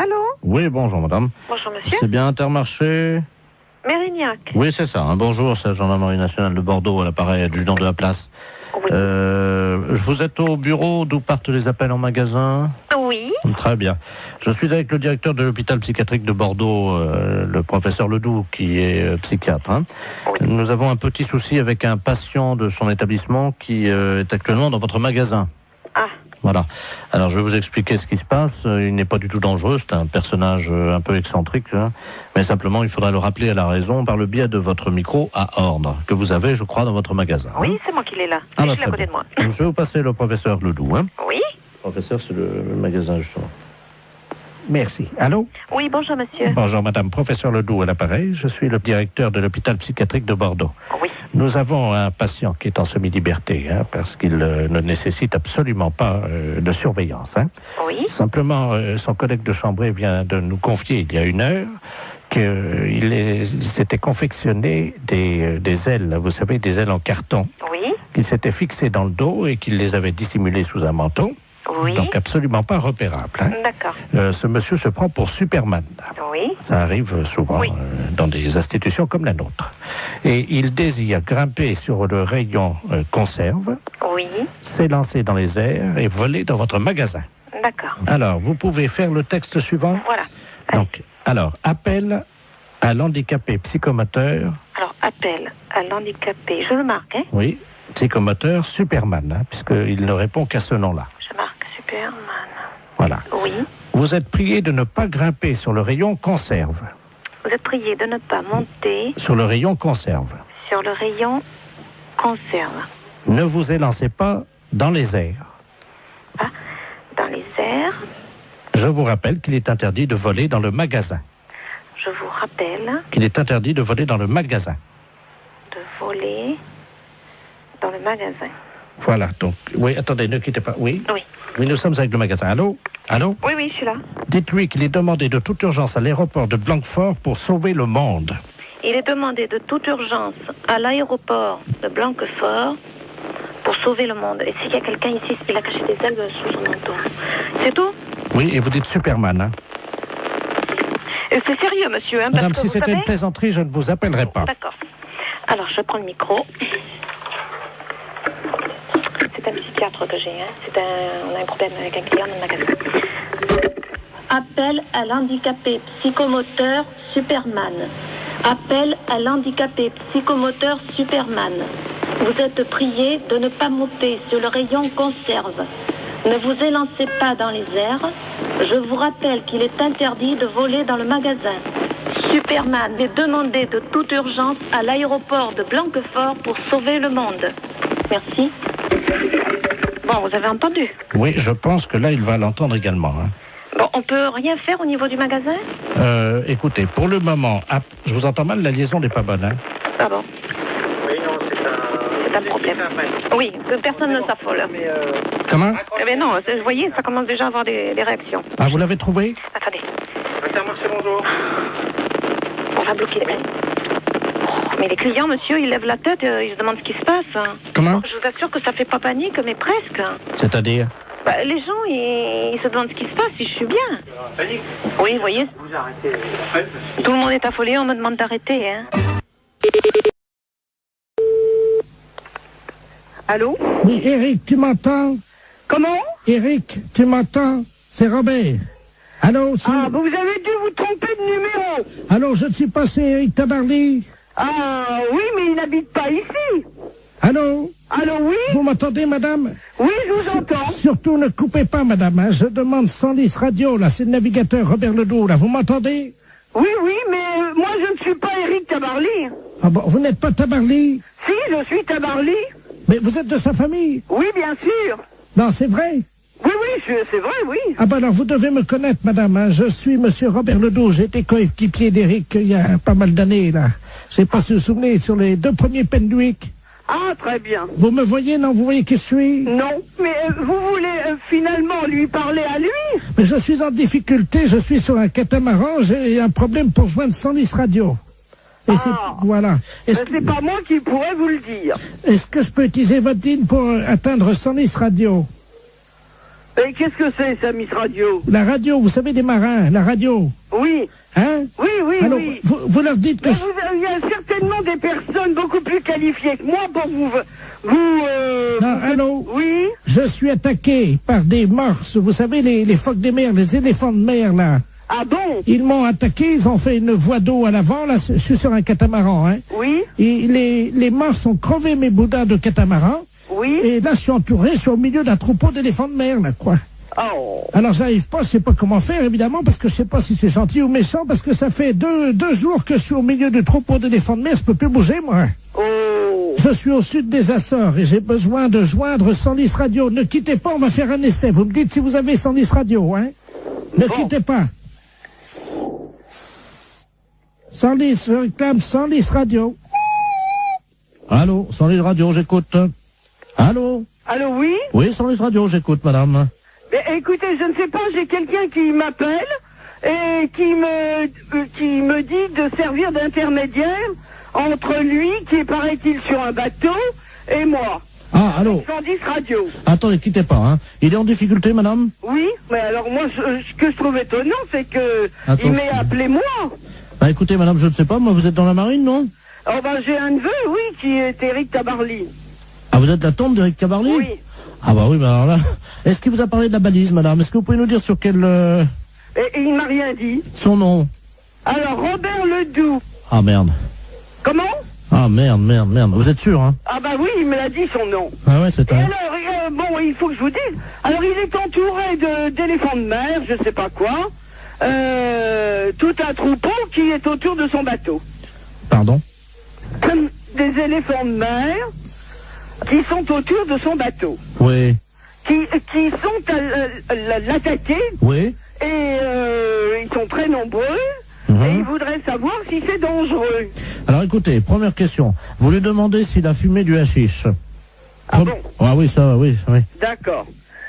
Allô? Oui, bonjour madame. Bonjour monsieur. C'est bien Intermarché? Mérignac. Oui, c'est ça. Bonjour, c'est la gendarmerie nationale de Bordeaux, à l'appareil adjudant de la place. Oui. Vous êtes au bureau d'où partent les appels en magasin? Oui. Très bien. Je suis avec le directeur de l'hôpital psychiatrique de Bordeaux, le professeur Ledoux, qui est psychiatre. Hein. Oui. Nous avons un petit souci avec un patient de son établissement qui est actuellement dans votre magasin. Ah. Voilà. Alors, je vais vous expliquer ce qui se passe. Il n'est pas du tout dangereux. C'est un personnage un peu excentrique. Hein. Mais simplement, il faudra le rappeler à la raison par le biais de votre micro à ordre, que vous avez, je crois, dans votre magasin. Oui, hein. c'est moi qui l'ai là. Ah, Je bah, suis à côté de moi. je vais vous passer le professeur Ledoux. Hein. Oui. Le professeur, c'est le magasin, justement. Merci. Allô? Oui, bonjour monsieur. Bonjour madame, professeur Ledoux à l'appareil. Je suis le directeur de l'hôpital psychiatrique de Bordeaux. Oui. Nous avons un patient qui est en semi-liberté, hein, parce qu'il ne nécessite absolument pas de surveillance. Hein. Oui. Simplement, son collègue de chambrée vient de nous confier il y a 1 heure qu'il s'était confectionné des ailes, vous savez, des ailes en carton, Oui. qu'il s'était fixées dans le dos et qu'il les avait dissimulées sous un manteau. Oui. Donc absolument pas repérable. Hein. D'accord. Ce monsieur se prend pour Superman. Oui. Ça arrive souvent Oui. dans des institutions comme la nôtre. Et il désire grimper sur le rayon conserve, Oui. s'élancer dans les airs et voler dans votre magasin. D'accord. Alors, vous pouvez faire le texte suivant. Voilà. Donc, alors, appel à l'handicapé psychomoteur. Alors, appel à l'handicapé. Je le marque, hein? Oui, psychomoteur Superman, hein, puisqu'il ne répond qu'à ce nom-là. Je marque Superman. Voilà. Oui. Vous êtes prié de ne pas grimper sur le rayon conserve. Vous êtes prié de ne pas monter Sur le rayon conserve. sur le rayon conserve. Ne vous élancez pas dans les airs. Ah, dans les airs. Je vous rappelle qu'il est interdit de voler dans le magasin. Je vous rappelle Qu'il est interdit de voler dans le magasin. de voler dans le magasin. Voilà, donc, oui, attendez, ne quittez pas. Oui, Oui. oui, nous sommes avec le magasin. Allô? Allô? Oui, oui, je suis là. Dites-lui qu'il est demandé de toute urgence à l'aéroport de Blanquefort pour sauver le monde. Il est demandé de toute urgence à l'aéroport de Blanquefort pour sauver le monde. Et s'il y a quelqu'un ici, il a caché des ailes sous son manteau. C'est tout? Oui, et vous dites Superman, hein? Et c'est sérieux, monsieur, hein, Madame, parce que si vous c'était savez... une plaisanterie, je ne vous appellerai pas. D'accord. Alors, je prends le micro. C'est un psychiatre que j'ai, hein. On a un problème avec un client dans le magasin. Appel à l'handicapé psychomoteur Superman. Appel à l'handicapé psychomoteur Superman. Vous êtes prié de ne pas monter sur le rayon conserve. Ne vous élancez pas dans les airs. Je vous rappelle qu'il est interdit de voler dans le magasin. Superman est demandé de toute urgence à l'aéroport de Blanquefort pour sauver le monde. Merci. Bon, vous avez entendu? Oui, je pense que là, il va l'entendre également, hein. Bon, on peut rien faire au niveau du magasin? Écoutez, pour le moment, je vous entends mal, la liaison n'est pas bonne, hein. Ah bon? Oui, non, C'est un problème. Oui, que personne ne s'affole. Comment? Eh bien non, vous voyez, ça commence déjà à avoir des réactions. Ah, vous l'avez trouvé? Attendez, Intermarché, bonjour. on va bloquer les... Mais les clients, monsieur, ils lèvent la tête, ils se demandent ce qui se passe. Comment? Je vous assure que ça fait pas panique, mais presque. C'est-à-dire? Bah, les gens, ils se demandent ce qui se passe, si je suis bien. Panique. Oui, vous voyez, Vous arrêtez. tout le monde est affolé, on me demande d'arrêter, hein. Allô? Oui, Eric, tu m'entends? Comment? Eric, tu m'entends? C'est Robert. Allô, c'est... Ah, vous avez dû vous tromper de numéro. Allô, je ne suis pas, c'est Eric Tabarly. Ah, oui, mais il n'habite pas ici. Allô? Allô, oui? Vous m'entendez, madame? Oui, je vous entends. Surtout, ne coupez pas, madame, hein. Je demande 110 radio, là, c'est le navigateur Robert Ledoux, là. Vous m'entendez? Oui, oui, mais moi, je ne suis pas Eric Tabarly. Ah bon, vous n'êtes pas Tabarly? Si, je suis Tabarly. Mais vous êtes de sa famille? Oui, bien sûr. Non, c'est vrai? Oui, oui, c'est vrai, oui. Ah ben alors, vous devez me connaître, madame, hein. Je suis monsieur Robert Ledoux. J'ai été coéquipier d'Eric il y a pas mal d'années, là. Je sais pas si vous vous souvenez, sur les 2 premiers Penduic. Ah, très bien. Vous me voyez, non? Vous voyez qui je suis? Non, mais vous voulez finalement lui parler à lui? Mais je suis en difficulté, je suis sur un catamaran, j'ai un problème pour joindre 110 radio. Et c'est, voilà. C'est pas moi qui pourrais vous le dire. Est-ce que je peux utiliser votre ligne pour atteindre 110 radio? Et qu'est-ce que c'est, ça, Miss Radio? La radio, vous savez, des marins, la radio. Oui. Hein? Oui, oui, alors, oui. Vous leur dites que... Mais il y a certainement des personnes beaucoup plus qualifiées que moi pour Non, allô? Oui. Je suis attaqué par des morses, vous savez, les phoques des mers, les éléphants de mer, là. Ah bon? Ils m'ont attaqué, ils ont fait une voie d'eau à l'avant, là, je suis sur un catamaran, hein. Oui. Et les morses ont crevé mes boudins de catamaran. Oui. Et là, je suis entouré, je suis au milieu d'un troupeau d'éléphants de mer, là, quoi. Oh. Alors, j'arrive pas, je sais pas comment faire, évidemment, parce que je sais pas si c'est gentil ou méchant, parce que ça fait deux jours que je suis au milieu du troupeau d'éléphants de mer, je peux plus bouger, moi. Oh. Je suis au sud des Açores et j'ai besoin de joindre Sandis Radio. Ne quittez pas, on va faire un essai. Vous me dites si vous avez Sandis Radio, hein? Ne quittez pas. Sandis, je réclame Sandis Radio. Allô, Sandis Radio, j'écoute. Allô? Allô, oui? Oui, Sandis Radio, j'écoute, madame. Mais, écoutez, je ne sais pas, j'ai quelqu'un qui m'appelle et qui me dit de servir d'intermédiaire entre lui, qui est, paraît-il, sur un bateau, et moi. Ah, allô? Sandis Radio. Attendez, quittez pas, hein. Il est en difficulté, madame? Oui, mais alors moi, ce que je trouve étonnant, c'est que Attends. il m'ait appelé moi. Bah écoutez, madame, je ne sais pas, moi, vous êtes dans la marine, non? Oh ben, j'ai un neveu, oui, qui est Éric Tabarly. Ah, vous êtes la tante d'Éric Cabarly? Oui. Ah bah oui, bah alors là... Est-ce qu'il vous a parlé de la balise, madame? Est-ce que vous pouvez nous dire sur quel... Et il m'a rien dit. son nom? Alors, Robert Ledoux. Ah, merde. Comment? Ah, merde. Vous êtes sûr, hein? Ah bah oui, il me l'a dit son nom. Ah ouais, c'est Et un... alors, bon, il faut que je vous dise. Alors, il est entouré d'éléphants de mer, je sais pas quoi. Tout un troupeau qui est autour de son bateau. Pardon? Des éléphants de mer qui sont autour de son bateau. Oui. Qui sont à l'attaquer. Oui. Et ils sont très nombreux. Mhm. Et ils voudraient savoir si c'est dangereux. Alors écoutez, première question. Vous lui demandez s'il a fumé du hashish. Ah bon? Ah oui, ça, oui. D'accord.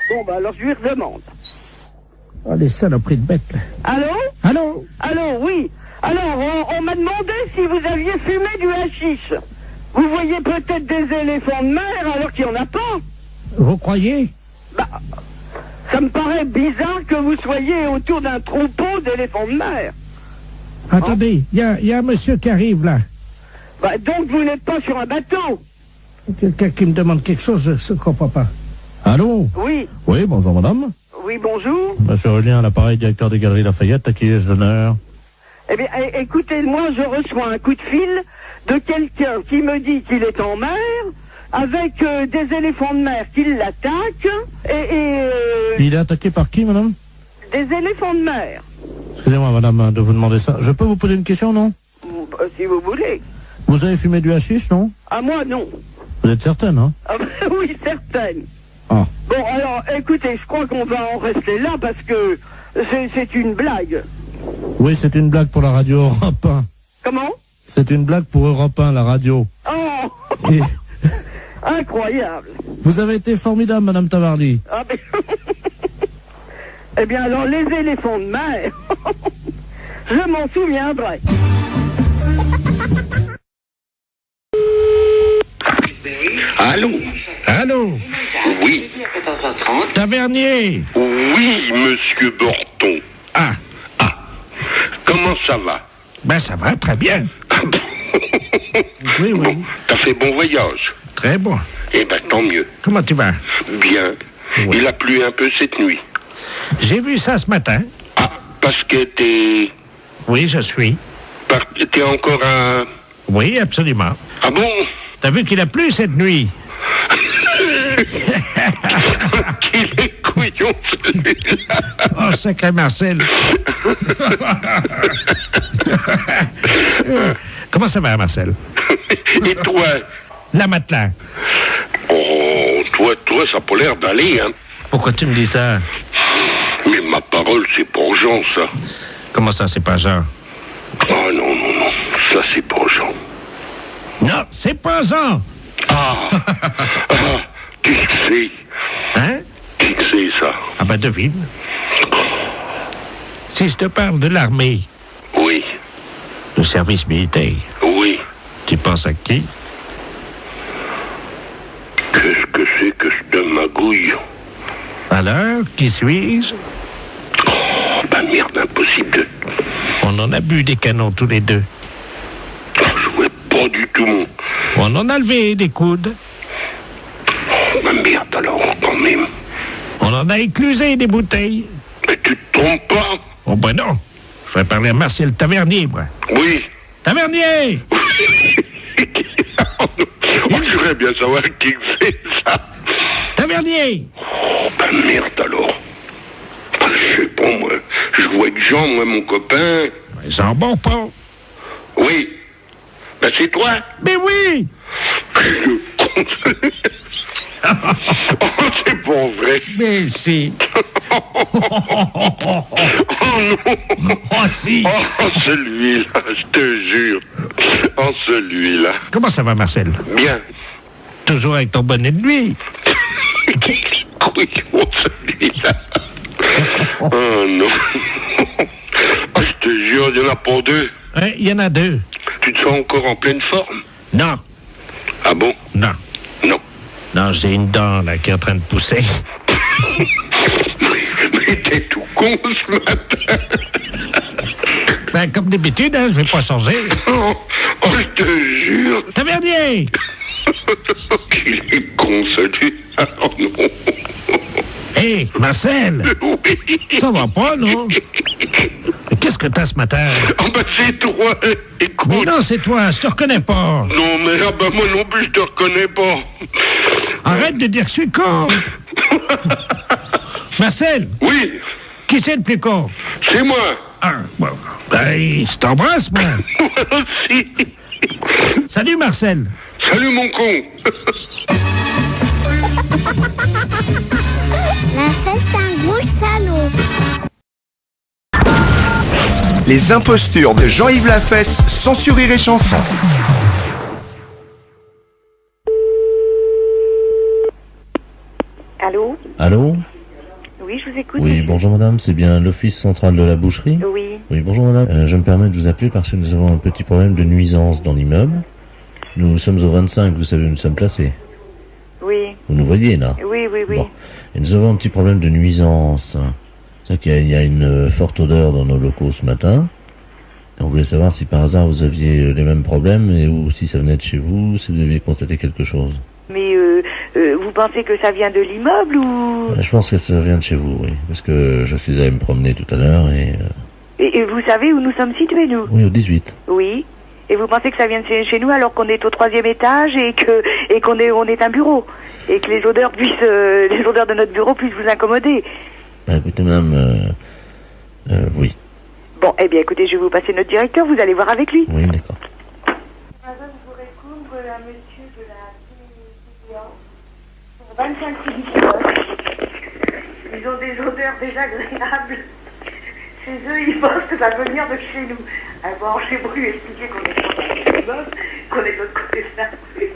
Bon, bah alors je lui redemande. Oh, les saloperies de bêtes, là. Allô? Allô? Allô, oui. Alors, on m'a demandé si vous aviez fumé du hashish. Vous voyez peut-être des éléphants de mer alors qu'il n'y en a pas. Vous croyez? Bah, ça me paraît bizarre que vous soyez autour d'un troupeau d'éléphants de mer. Attendez, il y a un monsieur qui arrive, là. Bah, donc vous n'êtes pas sur un bateau. Quelqu'un qui me demande quelque chose, je ne comprends pas. Allô? Oui. Oui, bonjour, madame. Oui, bonjour. Monsieur Aurélien, à l'appareil, directeur des Galeries Lafayette, à qui ai-je l'honneur? Eh bien, écoutez, moi, je reçois un coup de fil de quelqu'un qui me dit qu'il est en mer, avec des éléphants de mer qui l'attaquent, Il est attaqué par qui, madame? des éléphants de mer. Excusez-moi, madame, de vous demander ça. Je peux vous poser une question, non? Si vous voulez. Vous avez fumé du hashish, non? À moi, non. Vous êtes certaine, hein? Ah, oui, certaine. Ah. Bon, alors, écoutez, je crois qu'on va en rester là parce que c'est une blague. Oui, c'est une blague pour la radio Europe 1. Comment? C'est une blague pour Europe 1, la radio. Oh Et incroyable. vous avez été formidable, madame Tabarly. Ah, ben... Eh bien, alors, les éléphants de mer, je m'en souviendrai. Allô? Allô? Oui. Tavernier? Oui, monsieur Borton. Ah, Comment ça va? ben ça va, très bien. Ah bon? Oui, oui, T'as fait bon voyage? très bon. Eh ben, tant mieux. Comment tu vas? Bien. Oui. Il a plu un peu cette nuit. J'ai vu ça ce matin. Ah, parce que t'es... Oui, je suis. T'es encore un... Oui, absolument. Ah bon? T'as vu qu'il a plu cette nuit? Qu'il est couillon, celui-là. Oh, sacré Marcel. Comment ça va, Marcel? Et toi? La matelas. Oh, toi, ça a pas l'air d'aller, hein. Pourquoi tu me dis ça? Mais ma parole, c'est pour Jean, ça. Comment ça, c'est pas Jean? Ah non, ça c'est pour Jean. Non, c'est pas Jean. Ah, qui que c'est? Hein? Qui que c'est, ça? Ah ben, devine. Si je te parle de l'armée, Oui, le service militaire, oui. tu penses à qui? Qu'est-ce que c'est que cette magouille? Alors, qui suis-je? Oh, bah merde, impossible de... On en a bu des canons tous les deux. Je jouais pas du tout, mon... On en a levé des coudes. Oh, bah merde, alors, quand même. On en a éclusé des bouteilles. Mais tu te trompes pas? Oh ben non. Je vais parler à Marcel Tavernier, moi. Oui. Tavernier! Oh, je voudrais bien savoir qui c'est, ça. Tavernier! Oh, bah merde, alors. Ah, je sais pas, moi. Je jouais avec Jean, moi, mon copain. Jean Bonpont. Oui. Ben, c'est toi? Mais oui! Le con. Oh, c'est pas vrai. Mais si. Oh non. Oh si. Oh, celui-là, je te jure. Oh, celui-là. Comment ça va, Marcel? Bien. Toujours avec ton bonnet de nuit. Oui, oh, celui-là. Oh non. Oh, je te jure, il n'y en a pas deux. Il y en a deux. Tu te sens encore en pleine forme? Non. Ah bon? Non. Non. Non, j'ai une dent, là, qui est en train de pousser. Mais t'es tout con ce matin. Ben, comme d'habitude, hein, je vais pas changer. Oh, je te jure. Tavernier! Qu'il est con, celui-là. Oh non. Hé, Marcel! Oui. Ça va pas, non? Mais qu'est-ce que t'as ce matin? Ah ben c'est toi, écoute. Mais non, c'est toi, je te reconnais pas. Non mais ah ben moi non plus je te reconnais pas. Arrête de dire que je suis con. Marcel, Oui, qui c'est le plus con? c'est moi. Ah, bon, ben, je t'embrasse, moi. Moi aussi. Salut, Marcel. Salut mon con. Marcel, c'est un gros salaud. Les impostures de Jean-Yves Lafesse, sans sur Rire et Chanson. Allô? Allô? Oui, je vous écoute. Oui, bonjour madame, c'est bien l'office central de la boucherie? Oui. Oui, bonjour madame. Je me permets de vous appeler parce que nous avons un petit problème de nuisance dans l'immeuble. Nous sommes au 25, vous savez où nous sommes placés. Oui. Vous nous voyez là? Oui, oui, oui. Bon. Et nous avons un petit problème de nuisance. C'est qu'il y a une forte odeur dans nos locaux ce matin. Et on voulait savoir si par hasard vous aviez les mêmes problèmes et ou si ça venait de chez vous, si vous aviez constaté quelque chose. Mais vous pensez que ça vient de l'immeuble ou... Je pense que ça vient de chez vous, oui. Parce que je suis allé me promener tout à l'heure Et vous savez où nous sommes situés, nous? Oui, au 18. Oui. Et vous pensez que ça vient de chez nous alors qu'on est au 3e étage et qu'on est un bureau et que les odeurs de notre bureau puissent vous incommoder? Bah, écoutez, madame, oui. Bon, eh bien, écoutez, je vais vous passer notre directeur, vous allez voir avec lui. Oui, d'accord. Madame, vous récouvre un monsieur de la pour 25 Ils ont des odeurs désagréables. Chez eux, ils pensent que ça peut venir de chez nous. Alors, j'ai voulu expliquer qu'on est pas dans l'immeuble, qu'on est de l'autre côté de la rue,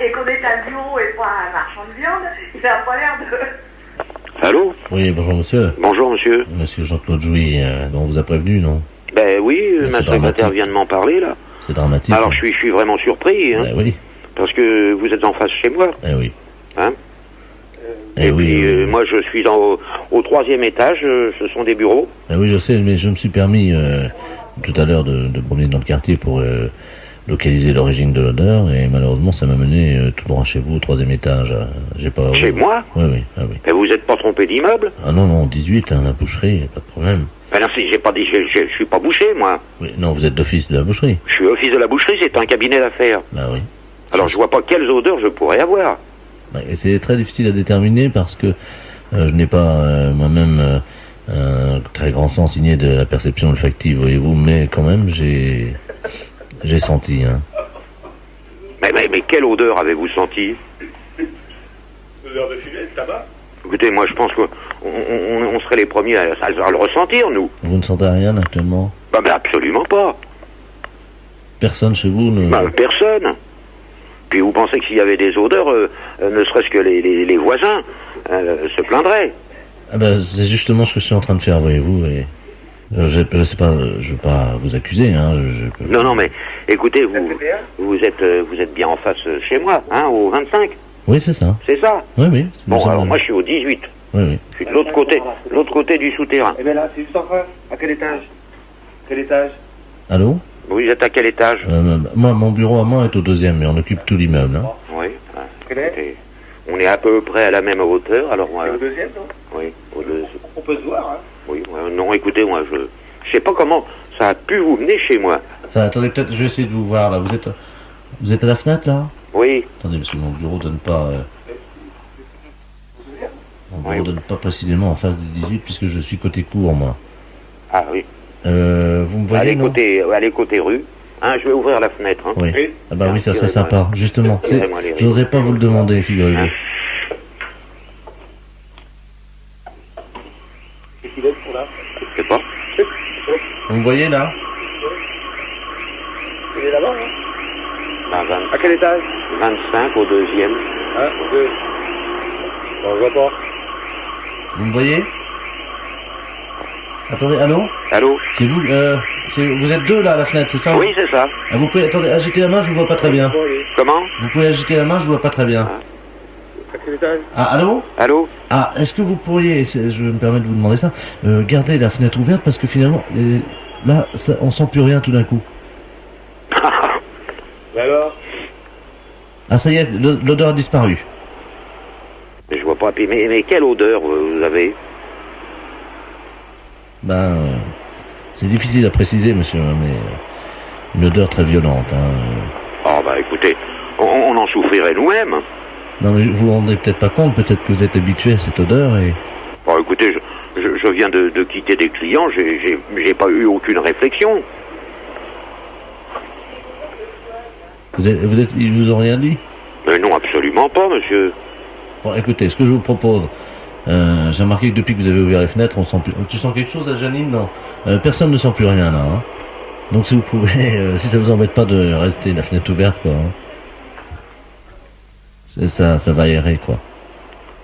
et qu'on est un bureau et pas un marchand de viande. Il n'a pas l'air de... Allô? Oui, bonjour monsieur. Bonjour monsieur. Monsieur Jean-Claude Jouy, on vous a prévenu, non? Ben oui, ma secrétaire dramatique. vient de m'en parler là. C'est dramatique. Alors je suis vraiment surpris, hein, oui. parce que vous êtes en face chez moi. Eh oui. Hein? Eh Et oui, puis moi je suis au 3e étage, ce sont des bureaux. Eh oui, je sais, mais je me suis permis tout à l'heure de promener dans le quartier pour localiser l'origine de l'odeur et malheureusement ça m'a mené tout droit chez vous au 3e étage. J'ai pas. Chez moi? Oui, oui, ah oui. Et vous n'êtes pas trompé d'immeuble? Ah non, 18, la boucherie, pas de problème. Ben non, j'ai pas dit, je suis pas boucher moi. Oui, non, vous êtes d'office de la boucherie. Je suis office de la boucherie, c'est un cabinet d'affaires. Bah oui. Alors je vois pas quelles odeurs je pourrais avoir. Et c'est très difficile à déterminer parce que je n'ai pas moi-même un très grand sens signé de la perception olfactive, voyez-vous, mais quand même j'ai senti. Hein. Mais quelle odeur avez-vous senti? Odeur de fumée, de tabac? Écoutez, moi je pense qu'on serait les premiers à le ressentir, nous. Vous ne sentez rien actuellement? Bah absolument pas. Personne chez vous ne... Bah personne. Puis vous pensez que s'il y avait des odeurs, ne serait-ce que les voisins se plaindraient? Ah ben, c'est justement ce que je suis en train de faire, voyez-vous, et... je veux pas vous accuser, hein. Non, mais écoutez, vous êtes bien en face chez moi, hein, au 25. Oui, c'est ça. C'est ça? Oui. Bon, alors moi je suis au 18. Oui, oui. Je suis de l'autre côté du souterrain. Eh bien là, c'est juste en face. À quel étage? Quel étage? Allô? Vous êtes à quel étage? Moi, mon bureau à moi est au 2e, mais on occupe tout l'immeuble. Hein. Oui. Écoutez, on est à peu près à la même hauteur, alors moi... C'est au 2e, non? Oui, au 2e. On peut se voir, hein? Oui, non, écoutez, moi, je sais pas comment ça a pu vous mener chez moi. Ça, attendez, peut-être, je vais essayer de vous voir, là. Vous êtes à la fenêtre, là? Oui. Attendez, parce que mon bureau donne pas... Mon bureau donne pas précisément en face du 18, puisque je suis côté cour, moi. Ah oui. Vous me voyez, non? Allez, côté rue. Hein, je vais ouvrir la fenêtre. Hein. Oui. Ah bah oui, ça serait sympa, justement. J'oserais pas vous le demander, figurez-vous. Hein? Qu'est-ce qu'il est pour là? Je sais pas. Vous me voyez, là? Il est là-bas, hein? À quel étage? 25 au 2e. Hein? Au 2. Bon, je vois pas. Vous me voyez? Attendez, allô? Allô? C'est vous, vous êtes deux là à la fenêtre, c'est ça? Oui, c'est ça. Ah, vous pouvez, attendez, agiter la main, je vous vois pas très bien. Comment? Vous pouvez agiter la main, je vous vois pas très bien. À quel étage? Ah, allô? Allô? Ah, est-ce que vous pourriez, je me permets de vous demander ça, garder la fenêtre ouverte parce que finalement, là, on sent plus rien tout d'un coup. Et alors? Ah, ça y est, l'odeur a disparu. Mais je vois pas. Mais quelle odeur vous avez? Ben, c'est difficile à préciser, monsieur, mais une odeur très violente. Hein. Oh, bah écoutez, on en souffrirait nous-mêmes. Non, mais vous vous rendez peut-être pas compte, peut-être que vous êtes habitué à cette odeur et... Bon, écoutez, je viens de quitter des clients, j'ai pas eu aucune réflexion. Ils vous ont rien dit? Mais non, absolument pas, monsieur. Bon, écoutez, ce que je vous propose, j'ai remarqué que depuis que vous avez ouvert les fenêtres, on sent plus... Tu sens quelque chose, là, Janine? Non. Personne ne sent plus rien, là. Hein. Donc si vous pouvez, si ça vous embête pas de rester la fenêtre ouverte, quoi. Hein. C'est ça va aérer, quoi.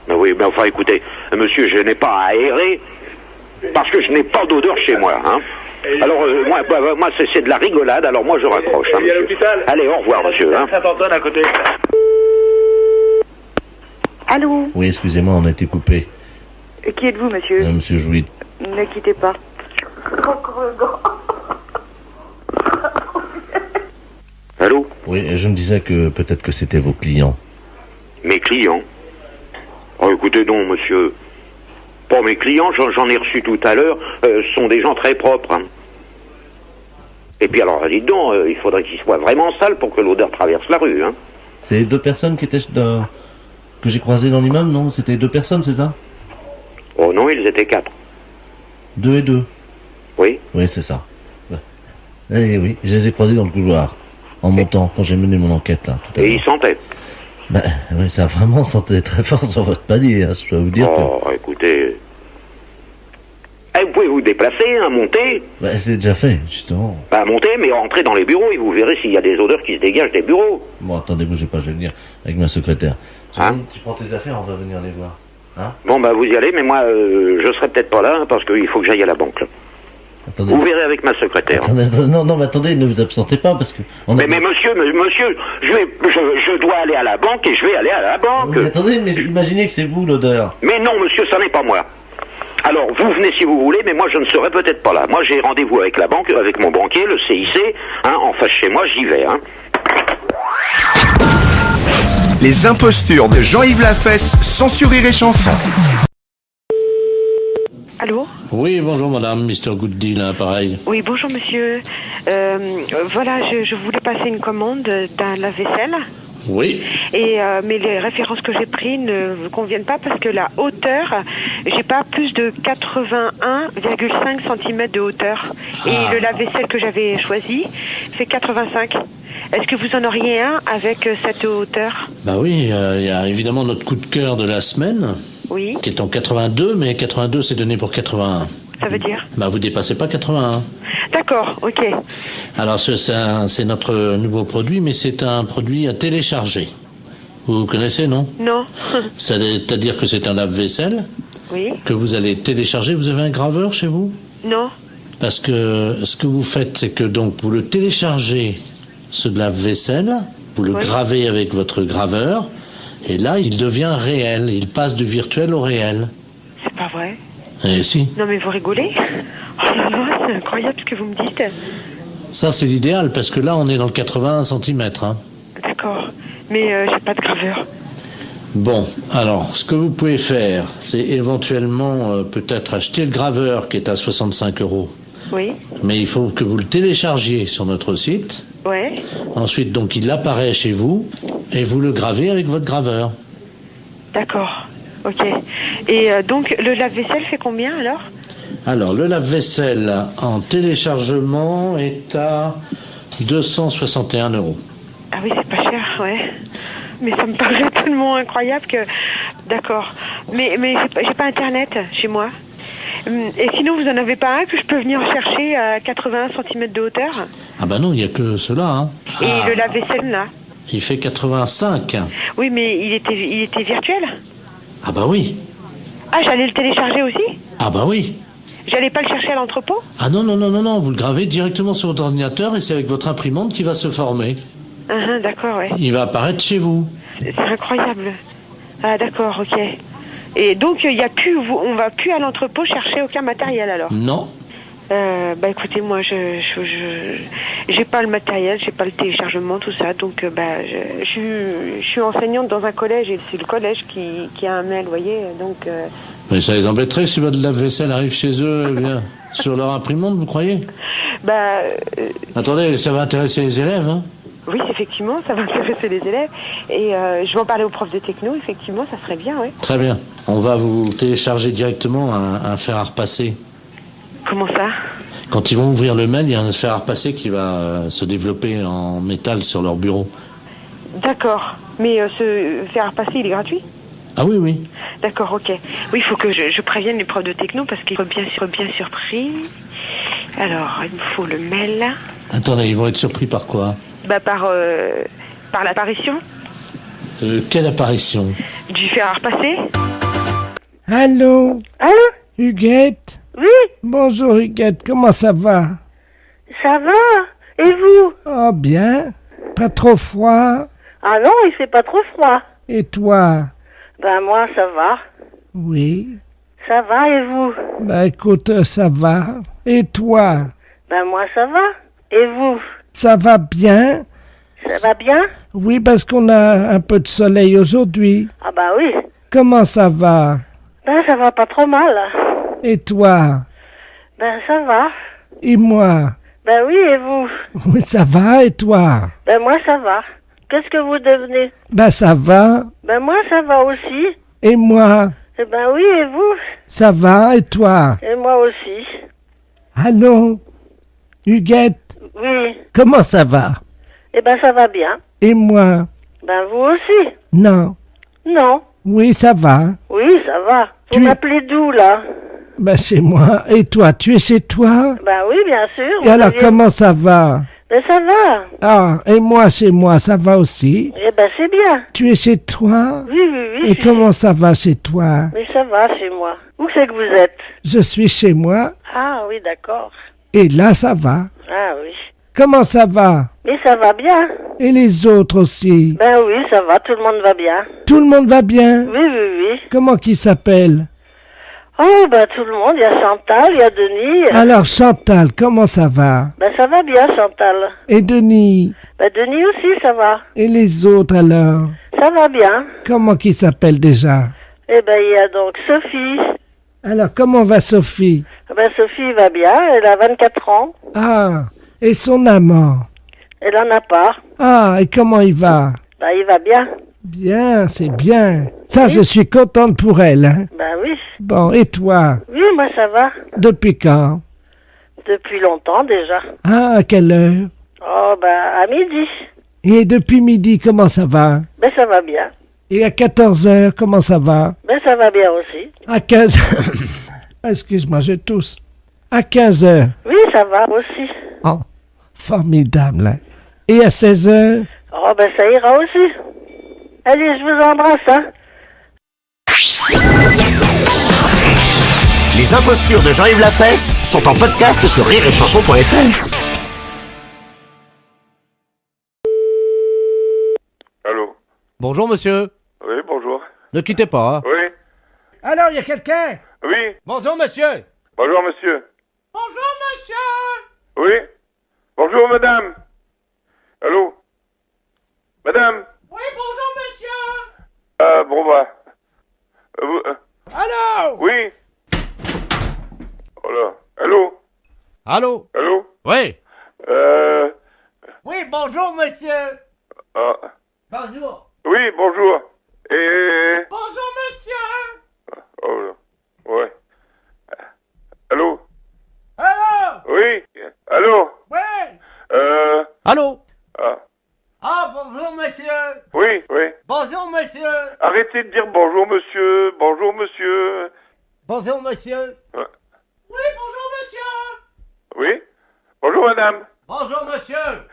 Mais oui, mais enfin, écoutez, monsieur, je n'ai pas à aérer, parce que je n'ai pas d'odeur chez moi, hein. Alors, moi c'est de la rigolade, alors moi je raccroche. Hein, il y a l'hôpital? Allez, au revoir, monsieur. Hein. Saint-Antoine à côté. Allô? Oui, excusez-moi, on a été coupé. Qui êtes-vous, monsieur? Monsieur Jouy. Ne quittez pas. Allô? Oui, et je me disais que peut-être que c'était vos clients. Mes clients? Oh, écoutez donc, monsieur. Pas mes clients, j'en ai reçu tout à l'heure, sont des gens très propres. Hein. Et puis alors, dites donc, il faudrait qu'ils soient vraiment sales pour que l'odeur traverse la rue. Hein. C'est deux personnes qui étaient que j'ai croisées dans l'immeuble, non? C'était deux personnes, c'est ça? Oh non, ils étaient 4. 2 et 2. Oui? Oui, c'est ça. Eh oui, je les ai croisés dans le couloir, en montant, quand j'ai mené mon enquête, là, tout à l'heure. Et ils sentaient? Ben, oui, ça vraiment sentait très fort sur votre palier, hein, je dois vous dire. Oh, écoutez... vous pouvez vous déplacer, hein, monter. Ben, c'est déjà fait, justement. Bah, montez, mais entrez dans les bureaux et vous verrez s'il y a des odeurs qui se dégagent des bureaux. Bon, attendez, bougez pas, je vais venir avec ma secrétaire. Hein? Tu prends tes affaires, on va venir les voir. Hein? Bon, bah, vous y allez, mais moi, je serai peut-être pas là, hein, parce qu'il faut que j'aille à la banque, là. Attendez. Vous verrez avec ma secrétaire. Attendez, non, mais attendez, ne vous absentez pas, parce que... Mais monsieur, je dois aller à la banque et je vais aller à la banque. Mais attendez, mais imaginez que c'est vous, l'odeur. Mais non, monsieur, ça n'est pas moi. Alors, vous venez si vous voulez, mais moi, je ne serai peut-être pas là. Moi, j'ai rendez-vous avec la banque, avec mon banquier, le CIC, hein, en face chez moi, j'y vais, hein. Les impostures de Jean-Yves Lafesse sont sur Rire et Chanson. Allô? Oui, bonjour madame, Mr. Good Deal, hein, pareil. Oui, bonjour monsieur. Voilà, je voulais passer une commande d'un lave-vaisselle. Oui. Et mais les références que j'ai prises ne vous conviennent pas parce que la hauteur, j'ai pas plus de 81,5 cm de hauteur. Et le lave-vaisselle que j'avais choisi fait 85. Est-ce que vous en auriez un avec cette hauteur? Bah oui, il y a évidemment notre coup de cœur de la semaine. Oui. Qui est en 82, mais 82 c'est donné pour 81. Ça veut dire? Bah vous dépassez pas 81. D'accord, ok. Alors c'est notre nouveau produit, mais c'est un produit à télécharger. Vous connaissez, non? Non. C'est-à-dire que c'est un lave-vaisselle. Oui. Que vous allez télécharger. Vous avez un graveur chez vous? Non. Parce que ce que vous faites, c'est que donc vous le téléchargez, ce lave-vaisselle, vous le gravez avec votre graveur, et là il devient réel. Il passe du virtuel au réel. C'est pas vrai. Eh si. Non mais vous rigolez? Oh là là, c'est incroyable ce que vous me dites. Ça, c'est l'idéal, parce que là, on est dans le 81 cm. Hein. D'accord. Mais j'ai pas de graveur. Bon, alors, ce que vous pouvez faire, c'est éventuellement peut-être acheter le graveur qui est à 65 €. Oui. Mais il faut que vous le téléchargiez sur notre site. Ouais. Ensuite, donc, il apparaît chez vous et vous le gravez avec votre graveur. D'accord. Ok. Et donc, le lave-vaisselle fait combien alors? Alors, le lave-vaisselle en téléchargement est à 261 €. Ah oui, c'est pas cher, ouais. Mais ça me paraît tellement incroyable que... D'accord. Mais j'ai pas Internet chez moi. Et sinon, vous en avez pas un que je peux venir chercher à 80 cm de hauteur? Ah bah non, il n'y a que cela. Hein. Et le lave-vaisselle, là? Il fait 85. Oui, mais il était virtuel? Ah bah oui. Ah, j'allais le télécharger aussi? Ah bah oui. J'allais pas le chercher à l'entrepôt? Ah non, vous le gravez directement sur votre ordinateur et c'est avec votre imprimante qui va se former. D'accord, ouais. Il va apparaître chez vous. C'est incroyable. Ah d'accord, ok. Et donc il y a plus, on va plus à l'entrepôt chercher aucun matériel alors? Non. Bah écoutez, moi j'ai pas le matériel, j'ai pas le téléchargement, tout ça, donc je suis enseignante dans un collège et c'est le collège qui a un mail, vous voyez, donc. Mais ça les embêterait si votre lave-vaisselle arrive chez eux et vient sur leur imprimante, vous croyez? Bah. Attendez, ça va intéresser les élèves, hein? Oui, effectivement, ça va intéresser les élèves. Et je vais en parler aux profs de techno, effectivement, ça serait bien, oui. Très bien. On va vous télécharger directement un fer à repasser. Comment ça? Quand ils vont ouvrir le mail, il y a un fer à repasser qui va se développer en métal sur leur bureau. D'accord. Mais ce fer à repasser, il est gratuit? Ah oui, oui. D'accord, ok. Oui, il faut que je prévienne les profs de techno parce qu'ils sont bien surpris. Alors, il me faut le mail. Attendez, ils vont être surpris par quoi? Bah par l'apparition. Quelle apparition? Du fer à repasser. Allô? Allô? Huguette? Oui? Bonjour Huguette, comment ça va? Ça va? Et vous? Oh bien. Pas trop froid? Ah non, il fait pas trop froid. Et toi? Ben moi, ça va. Oui. Ça va, et vous? Bah écoute, ça va. Et toi? Ben moi, ça va. Et vous? Ça va bien? Ça va bien? Oui, parce qu'on a un peu de soleil aujourd'hui. Ah bah oui. Comment ça va? Ben ça va pas trop mal. Et toi? Ben ça va. Et moi? Ben oui, et vous? Oui, ça va, et toi? Ben moi, ça va. Qu'est-ce que vous devenez? Ben ça va. Ben moi, ça va aussi. Et moi? Eh ben oui, et vous? Ça va, et toi? Et moi aussi. Allô? Huguette? Oui. Comment ça va? Eh ben ça va bien. Et moi? Ben vous aussi? Non. Non. Oui, ça va. Oui, ça va. Vous m'appelez d'où, là? Ben c'est moi. Et toi, tu es chez toi? Ben oui, bien sûr. Et alors, comment ça va? Ben ça va. Ah, et moi, chez moi, ça va aussi? Eh ben c'est bien. Tu es chez toi? Oui, oui, oui. Et comment ça va chez toi? Mais ça va chez moi. Où c'est que vous êtes? Je suis chez moi. Ah oui, d'accord. Et là, ça va. Ah oui. Comment ça va? Mais ça va bien. Et les autres aussi? Ben oui, ça va, tout le monde va bien. Tout le monde va bien? Oui, oui, oui. Comment qui s'appelle? Oh, ben tout le monde, il y a Chantal, il y a Denis. Alors Chantal, comment ça va? Ben ça va bien, Chantal. Et Denis? Ben Denis aussi, ça va. Et les autres alors? Ça va bien. Comment qui s'appelle déjà? Eh ben il y a donc Sophie. Alors comment va Sophie? Ben Sophie va bien, elle a 24 ans. Ah, et son amant? Elle en a pas. Ah, et comment il va? Ben il va bien. Bien, c'est bien. Ça, Oui. je suis contente pour elle, hein? Ben oui. Bon, et toi? Oui, moi ça va. Depuis quand? Depuis longtemps déjà. Ah, à quelle heure? Oh, ben à midi. Et depuis midi, comment ça va? Ben ça va bien. Et à 14 heures, comment ça va? Ben ça va bien aussi. À 15 Excuse-moi, je tousse. À 15 heures. Oui, ça va aussi. Oh, formidable, là. Et à 16 heures? Oh, ben ça ira aussi. Allez, je vous embrasse, hein. Les impostures de Jean-Yves Lafesse sont en podcast sur rireetchanson.fr. Allô? Bonjour monsieur. Oui, bonjour. Ne quittez pas. Hein. Oui. Alors, il y a quelqu'un? Oui. Bonjour, monsieur. Bonjour, monsieur. Bonjour, monsieur. Oui. Bonjour, madame. Allô? Madame? Oui, bonjour, monsieur. Bon, bah. Allô? Oui. Oh là. Allô? Allô? Allô? Oui. Oui, bonjour, monsieur. Ah. Bonjour. Oui, bonjour. Et... Bonjour, monsieur. Oh là. Ouais. Allô? Allô? Oui. Allô? Oui. Allô? Ah. Ah, bonjour, monsieur. Oui, oui. Bonjour, monsieur. Arrêtez de dire bonjour, monsieur. Bonjour, monsieur. Bonjour, monsieur. Ouais. Oui, bonjour, monsieur. Oui. Bonjour, madame. Bonjour, monsieur.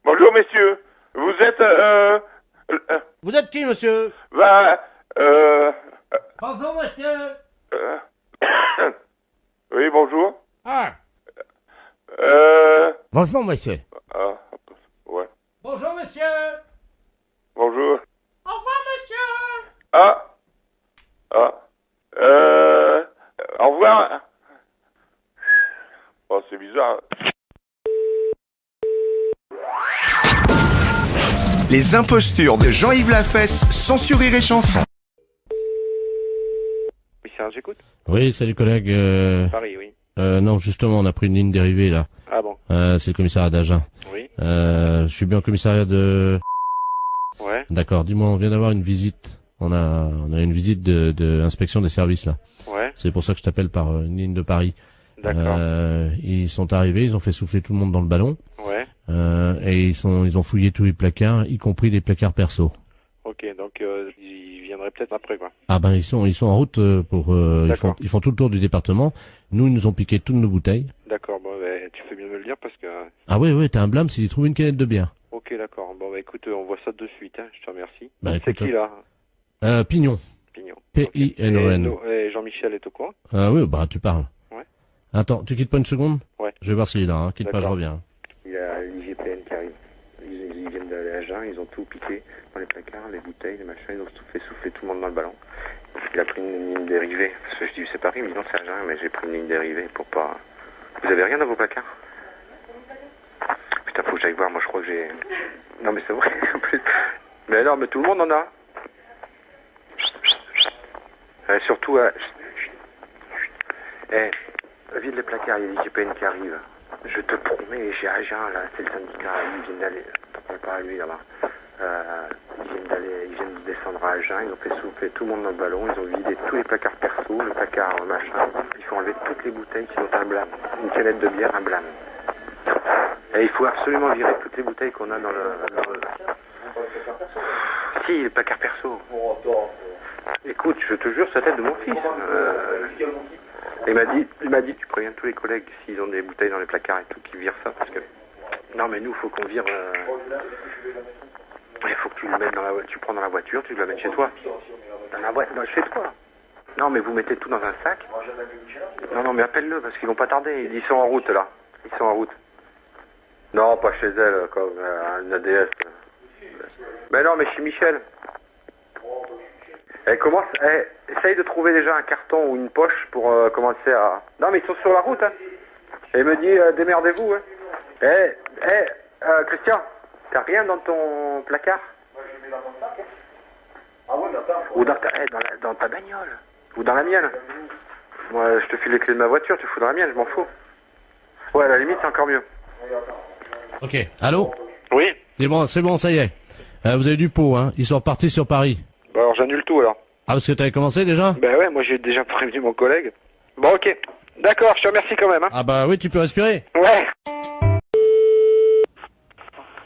Bonjour, messieurs. Vous êtes, Vous êtes qui, monsieur? Bonjour, monsieur. Oui, bonjour. Ah. Bonjour, monsieur. Ah, ouais. Bonjour, monsieur. Bonjour. Au revoir, monsieur. Ah. Au revoir. Oh, c'est bizarre. Les impostures de Jean-Yves Lafesse, sans Rire et Chanson. Oui, Serge, j'écoute. Oui, salut collègue. Paris, oui. Non, justement, on a pris une ligne dérivée là. Ah bon? C'est le commissariat d'Agen. Oui. Je suis bien au commissariat de... Ouais. D'accord, dis-moi, on vient d'avoir une visite. On a une visite de inspection des services là. Ouais. C'est pour ça que je t'appelle par une ligne de Paris. D'accord. Ils sont arrivés, ils ont fait souffler tout le monde dans le ballon. Ouais. Et ils ont fouillé tous les placards, y compris les placards perso. Ok, donc ils viendraient peut-être après, quoi. Ah ben ils sont en route pour ils font tout le tour du département. Nous, ils nous ont piqué toutes nos bouteilles. D'accord, bon, bah, tu fais bien me le dire parce que... Ah ouais, t'as un blâme s'ils trouvent une canette de bière. Ok, d'accord. Bon, bah écoute, on voit ça de suite, hein. Je te remercie. Bah, C'est écoute, qui, là? Pignon. Pignon. P-I-N-O-N. Et Jean-Michel est au courant? Oui, bah tu parles. Ouais. Attends, tu quittes pas une seconde? Ouais. Je vais voir s'il est là, hein. Quitte pas, je reviens. Il y a l'IGPN qui arrive. Ils viennent d'aller à Agen, ils ont tout piqué dans les placards, les bouteilles, les machins, ils ont tout fait souffler tout le monde dans le ballon. Il a pris une ligne dérivée. Parce que je dis c'est Paris, mais non c'est Agen, mais j'ai pris une ligne dérivée pour pas... Vous avez rien dans vos placards? Putain, faut que j'aille voir, moi je crois que j'ai... Non mais c'est vrai, en plus. Mais non, mais tout le monde en a. Surtout... vide les placards, il y a l'IGPN qui arrive. Je te promets, j'ai Agen, là, c'est le syndicat, ils viennent d'aller... T'en parles pas à lui, là-bas. Ils viennent de descendre à Agen, ils ont fait souffler tout le monde dans le ballon, ils ont vidé tous les placards perso, le placard machin. Il faut enlever toutes les bouteilles qui ont un blâme. Une canette de bière, un blâme. Et il faut absolument virer toutes les bouteilles qu'on a dans le... Si, le placard perso. Écoute, je te jure, c'est la tête de mon fils. Il m'a dit, tu préviens tous les collègues s'ils ont des bouteilles dans les placards et tout, qu'ils virent ça, parce que... Non, mais nous, faut qu'on vire... Il faut que tu le mettes dans la voiture, tu prends dans la voiture, tu le mets chez toi. Dans la boîte, chez toi. Non, mais vous mettez tout dans un sac. Non, mais appelle-le, parce qu'ils vont pas tarder. Ils sont en route, là. Ils sont en route. Non, pas chez elle, comme une ADS. Mais non, mais chez Michel. Essaye de trouver déjà un carton ou une poche pour commencer à... Non, mais ils sont sur la route, hein. Et il me dit, démerdez-vous, hein. Christian, t'as rien dans ton placard? Moi, je mets dans mon sac, hein. Ah ouais, ou dans ta bagnole. Ou dans la mienne. Moi, je te file les clés de ma voiture, tu fous dans la mienne, je m'en fous. Ouais, à la limite, c'est encore mieux. Ok, allô? Oui. C'est bon, ça y est. Vous avez du pot, hein. Ils sont repartis sur Paris. Bah alors, j'annule tout, alors. Ah, parce que t'avais commencé déjà? Bah ouais, moi j'ai déjà prévenu mon collègue. Bon, ok. D'accord, je te remercie quand même, hein. Ah bah oui, tu peux respirer. Ouais.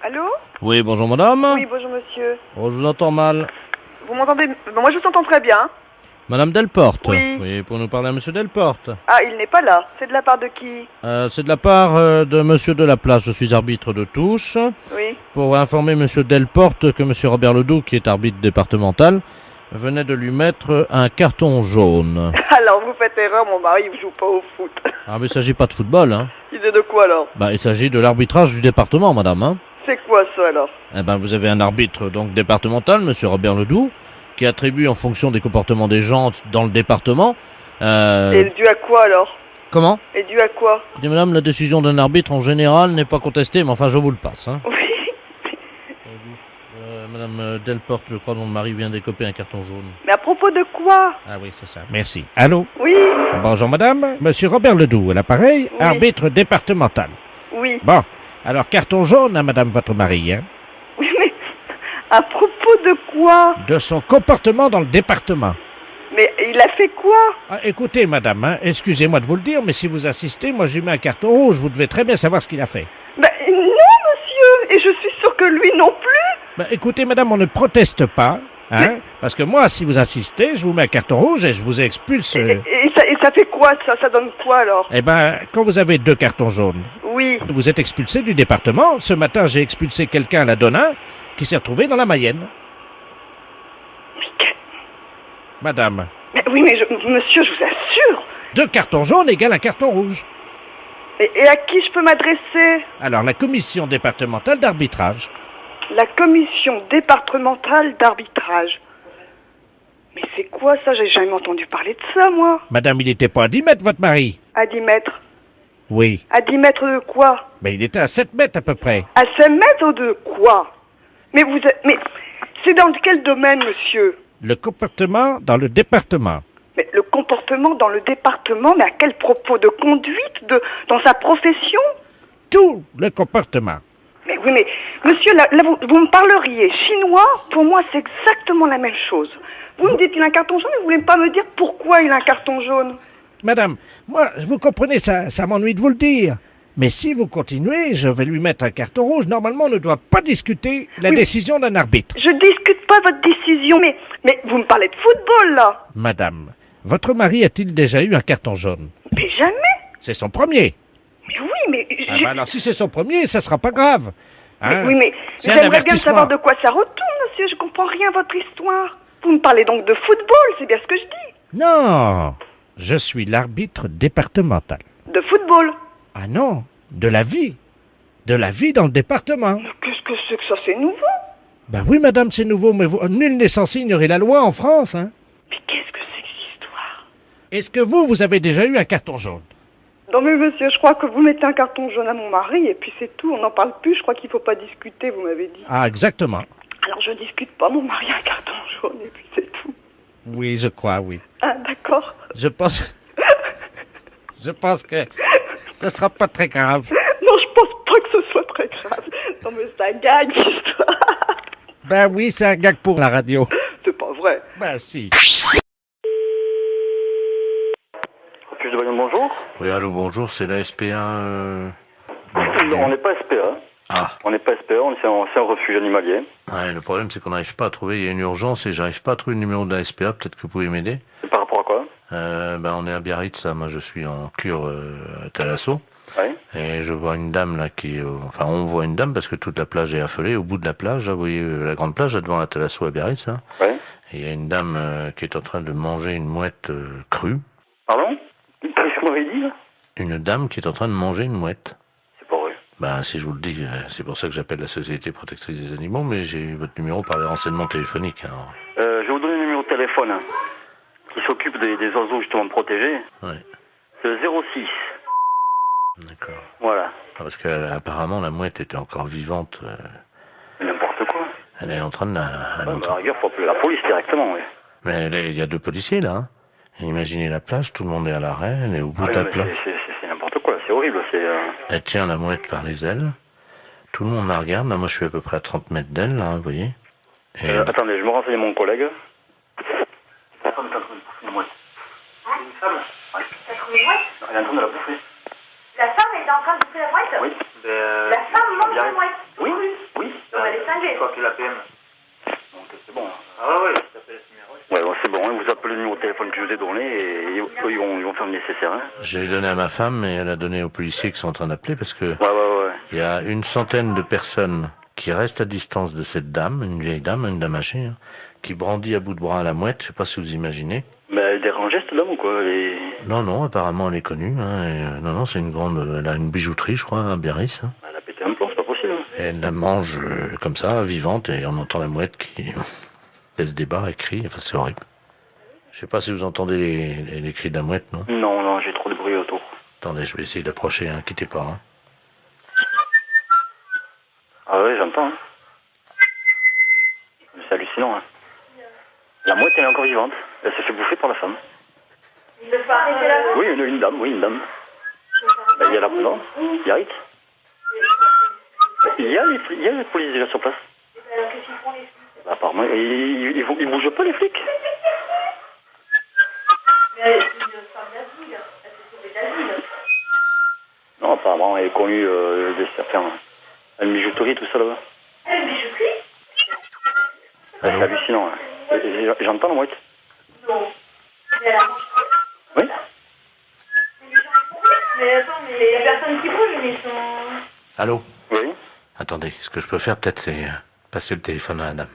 Allô? Oui, bonjour madame. Oui, bonjour monsieur. Oh, je vous entends mal. Vous m'entendez? Bon, moi je vous entends très bien. Madame Delporte. Oui. Pour nous parler à monsieur Delporte. Ah, il n'est pas là. C'est de la part de qui? C'est de la part de monsieur Delaplace. Je suis arbitre de touche. Oui. Pour informer monsieur Delporte que monsieur Robert Ledoux, qui est arbitre départemental, venait de lui mettre un carton jaune. Alors vous faites erreur, mon mari il joue pas au foot. Ah mais il s'agit pas de football, hein. Il est de quoi alors? Bah il s'agit de l'arbitrage du département, madame, hein. C'est quoi ça alors? Eh ben vous avez un arbitre donc départemental, monsieur Robert Ledoux, qui attribue en fonction des comportements des gens dans le département Et dû à quoi alors? Comment? Et dû à quoi? Écoutez, madame, la décision d'un arbitre en général n'est pas contestée, mais enfin je vous le passe. Hein. Oui. Madame Delporte, je crois, dont le mari vient d'écoper un carton jaune. Mais à propos de quoi? Ah oui, c'est ça. Merci. Allô? Oui. Bonjour madame, monsieur Robert Ledoux, à l'appareil, Oui. arbitre départemental. Oui. Bon, alors carton jaune à madame votre mari, hein? Oui, mais à propos de quoi? De son comportement dans le département. Mais il a fait quoi? Ah, écoutez madame, hein, excusez-moi de vous le dire, mais si vous insistez, moi je lui mets un carton rouge, vous devez très bien savoir ce qu'il a fait. Ben non, monsieur, et je suis sûre que lui non plus. Ben, écoutez madame, on ne proteste pas, hein, parce que moi, si vous insistez, je vous mets un carton rouge et je vous expulse. Et ça fait quoi, ça? Ça donne quoi, alors? Eh ben, quand vous avez 2 cartons jaunes, oui, vous êtes expulsé du département. Ce matin, j'ai expulsé quelqu'un à la Donin qui s'est retrouvé dans la Mayenne. Madame. mais oui, mais monsieur, je vous assure. 2 cartons jaunes égale un carton rouge. Et à qui je peux m'adresser? Alors, la commission départementale d'arbitrage. La commission départementale d'arbitrage. Mais c'est quoi ça? J'ai jamais entendu parler de ça, moi. Madame, il n'était pas à 10 mètres, votre mari? À 10 mètres. Oui. À 10 mètres de quoi? Ben, il était à 7 mètres à peu près. À 5 mètres de quoi? Mais mais c'est dans quel domaine, monsieur? Le comportement dans le département. Mais le comportement dans le département, mais à quel propos? De conduite? Dans sa profession? Tout le comportement. Mais oui, mais monsieur, là vous me parleriez chinois, pour moi c'est exactement la même chose. Vous me dites qu'il a un carton jaune, mais vous voulez pas me dire pourquoi il a un carton jaune? Madame, moi, vous comprenez, ça m'ennuie de vous le dire. Mais si vous continuez, je vais lui mettre un carton rouge. Normalement, on ne doit pas discuter la décision d'un arbitre. Je discute pas votre décision, mais vous me parlez de football, là. Madame, votre mari a-t-il déjà eu un carton jaune? Mais jamais. C'est son premier. Mais oui, mais... Ah ben alors, si c'est son premier, ça sera pas grave. Hein? Oui, mais c'est un j'aimerais bien avertissement. savoir de quoi ça retourne, monsieur. Je comprends rien à votre histoire. Vous me parlez donc de football, c'est bien ce que je dis. Non, je suis l'arbitre départemental. De football? Ah non, de la vie. De la vie dans le département. Mais qu'est-ce que c'est que ça? C'est nouveau. Ben oui, madame, c'est nouveau, mais nul n'est censé ignorer la loi en France, hein. Mais qu'est-ce que c'est que cette histoire? Est-ce que vous avez déjà eu un carton jaune? Non mais monsieur, je crois que vous mettez un carton jaune à mon mari et puis c'est tout, on n'en parle plus, je crois qu'il faut pas discuter, vous m'avez dit. Ah, exactement. Alors je discute pas, mon mari a un carton jaune et puis c'est tout. Oui, je crois, oui. Ah, d'accord. Je pense que ce sera pas très grave. Non, je pense pas que ce soit très grave. Non mais c'est un gag, l'histoire. Ben oui, c'est un gag pour la radio. C'est pas vrai. Ben si. Refuge de Bayonne, bonjour. Oui, allô, bonjour, c'est la SPA. On n'est pas SPA. Ah. On n'est pas SPA, c'est un refuge animalier. Ouais, le problème, c'est qu'on n'arrive pas à trouver. Il y a une urgence et j'arrive pas à trouver le numéro de la SPA. Peut-être que vous pouvez m'aider. Et par rapport à quoi? On est à Biarritz, là. Moi, je suis en cure à Thalasso. Ouais. Et je vois une dame, là, enfin, on voit une dame parce que toute la plage est affolée. Au bout de la plage, là, vous voyez la grande plage, là, devant la Thalasso à Biarritz, là. Ouais. Et il y a une dame qui est en train de manger une mouette crue. Pardon? Qu'est-ce que vous m'avez dit, là? Une dame qui est en train de manger une mouette. C'est pas vrai. Ben, si je vous le dis, c'est pour ça que j'appelle la Société protectrice des animaux, mais j'ai eu votre numéro par les renseignements téléphoniques. Alors. Je vais vous donner le numéro de téléphone hein, qui s'occupe des oiseaux justement protégés. Ouais. C'est le 06. D'accord. Voilà. Ah, parce qu'apparemment, la mouette était encore vivante. N'importe quoi. Elle est en train de la... À la rigueur, faut appeler la police directement, oui. Mais il y a 2 policiers, là. Hein. Et imaginez la plage, tout le monde est à l'arrêt, elle est au bout de la plage. C'est n'importe quoi, c'est horrible. Elle tient la mouette par les ailes. Tout le monde la regarde. Là, moi, je suis à peu près à 30 mètres d'elle, là, vous voyez. Et... attendez, je me renseigne à mon collègue. La femme est en train de bouffer une mouette. Une femme? Ouais. Elle a trouvé une mouette? Elle est en train de la bouffer. La femme est en train de bouffer la mouette? Oui. La femme mange la mouette? Oui, oui. Donc elle est cinglée. Je crois que la PM. Donc c'est bon. Ah ouais, ça fait ce numéro. Ouais, bon, c'est bon, hein, vous appelez le numéro de téléphone que je vous ai donné et ils vont faire le nécessaire. Hein. J'ai donné à ma femme et elle a donné aux policiers qui sont en train d'appeler parce que ouais. Il y a une centaine de personnes qui restent à distance de cette dame, une vieille dame, une dame âgée, hein, qui brandit à bout de bras la mouette, je sais pas si vous imaginez. Mais elle dérange cette dame ou quoi? Non, apparemment elle est connue. Hein, non, c'est une grande... Elle a une bijouterie, je crois, à Biarritz. Hein. Elle a pété un plomb, c'est pas possible. Et elle la mange comme ça, vivante, et on entend la mouette qui laisse des barres et crie. Enfin, c'est horrible. Je sais pas si vous entendez les cris de la mouette, non? Non, non, j'ai trop de bruit autour. Attendez, je vais essayer d'approcher, hein, quittez pas. Hein. Ah ouais, j'entends. Hein. C'est hallucinant. Hein. La mouette, elle est encore vivante. Elle s'est fait bouffer par la femme. Il ne faut arrêter la voix. Oui, une dame, oui, une dame. Ben, il y a la... Non, il y a Rite. Il y a les polices déjà sur place. Alors qu'est-ce qu'ils font les flics? Apparemment, ils bougent pas les flics. Mais elle est une femme d'asile. Elle s'est sauvée d'asile. Non, apparemment, elle est connue certains... Une bijouterie, tout ça là-bas. Elle est une bijouterie? C'est hallucinant. Hein. J'entends la mouette. Non. Mais elle a mangé. Oui. Mais attends, mais il y a personne qui bouge, mais ils sont... Allô? Oui. Attendez, ce que je peux faire peut-être c'est passer le téléphone à la dame.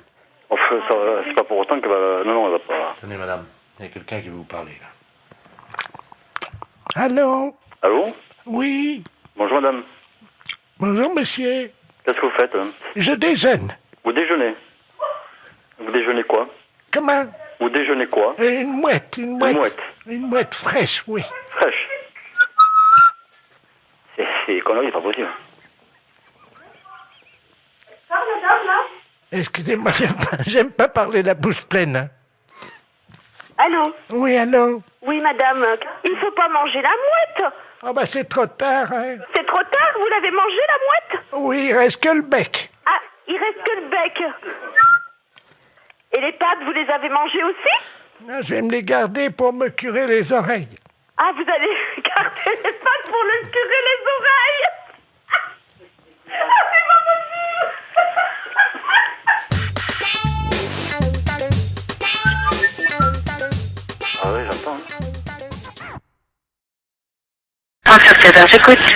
Enfin, c'est pas pour autant qu'elle va... Non, elle va pas... Tenez madame, il y a quelqu'un qui veut vous parler là. Allô? Allô? Oui. Bonjour madame. Bonjour monsieur. Qu'est-ce que vous faites? Hein? Je déjeune. Vous déjeunez? Vous déjeunez quoi? Comment? Vous déjeunez quoi? Une mouette. Une mouette? Une mouette fraîche, oui. Fraîche? C'est des conneries, pas possible. Parle, madame, là? Excusez-moi, j'aime pas parler la bouche pleine. Hein. Allô? Oui, allô? Oui, madame. Il ne faut pas manger la mouette. Oh bah c'est trop tard, hein. C'est trop tard, vous l'avez mangée, la mouette? Oui, il reste que le bec. Ah, il reste que le bec. Et les pattes, vous les avez mangées aussi? Non, je vais me les garder pour me curer les oreilles. Ah, vous allez garder les pattes pour le curer les oreilles? Ah, c'est pas possible! Ah oui, j'entends.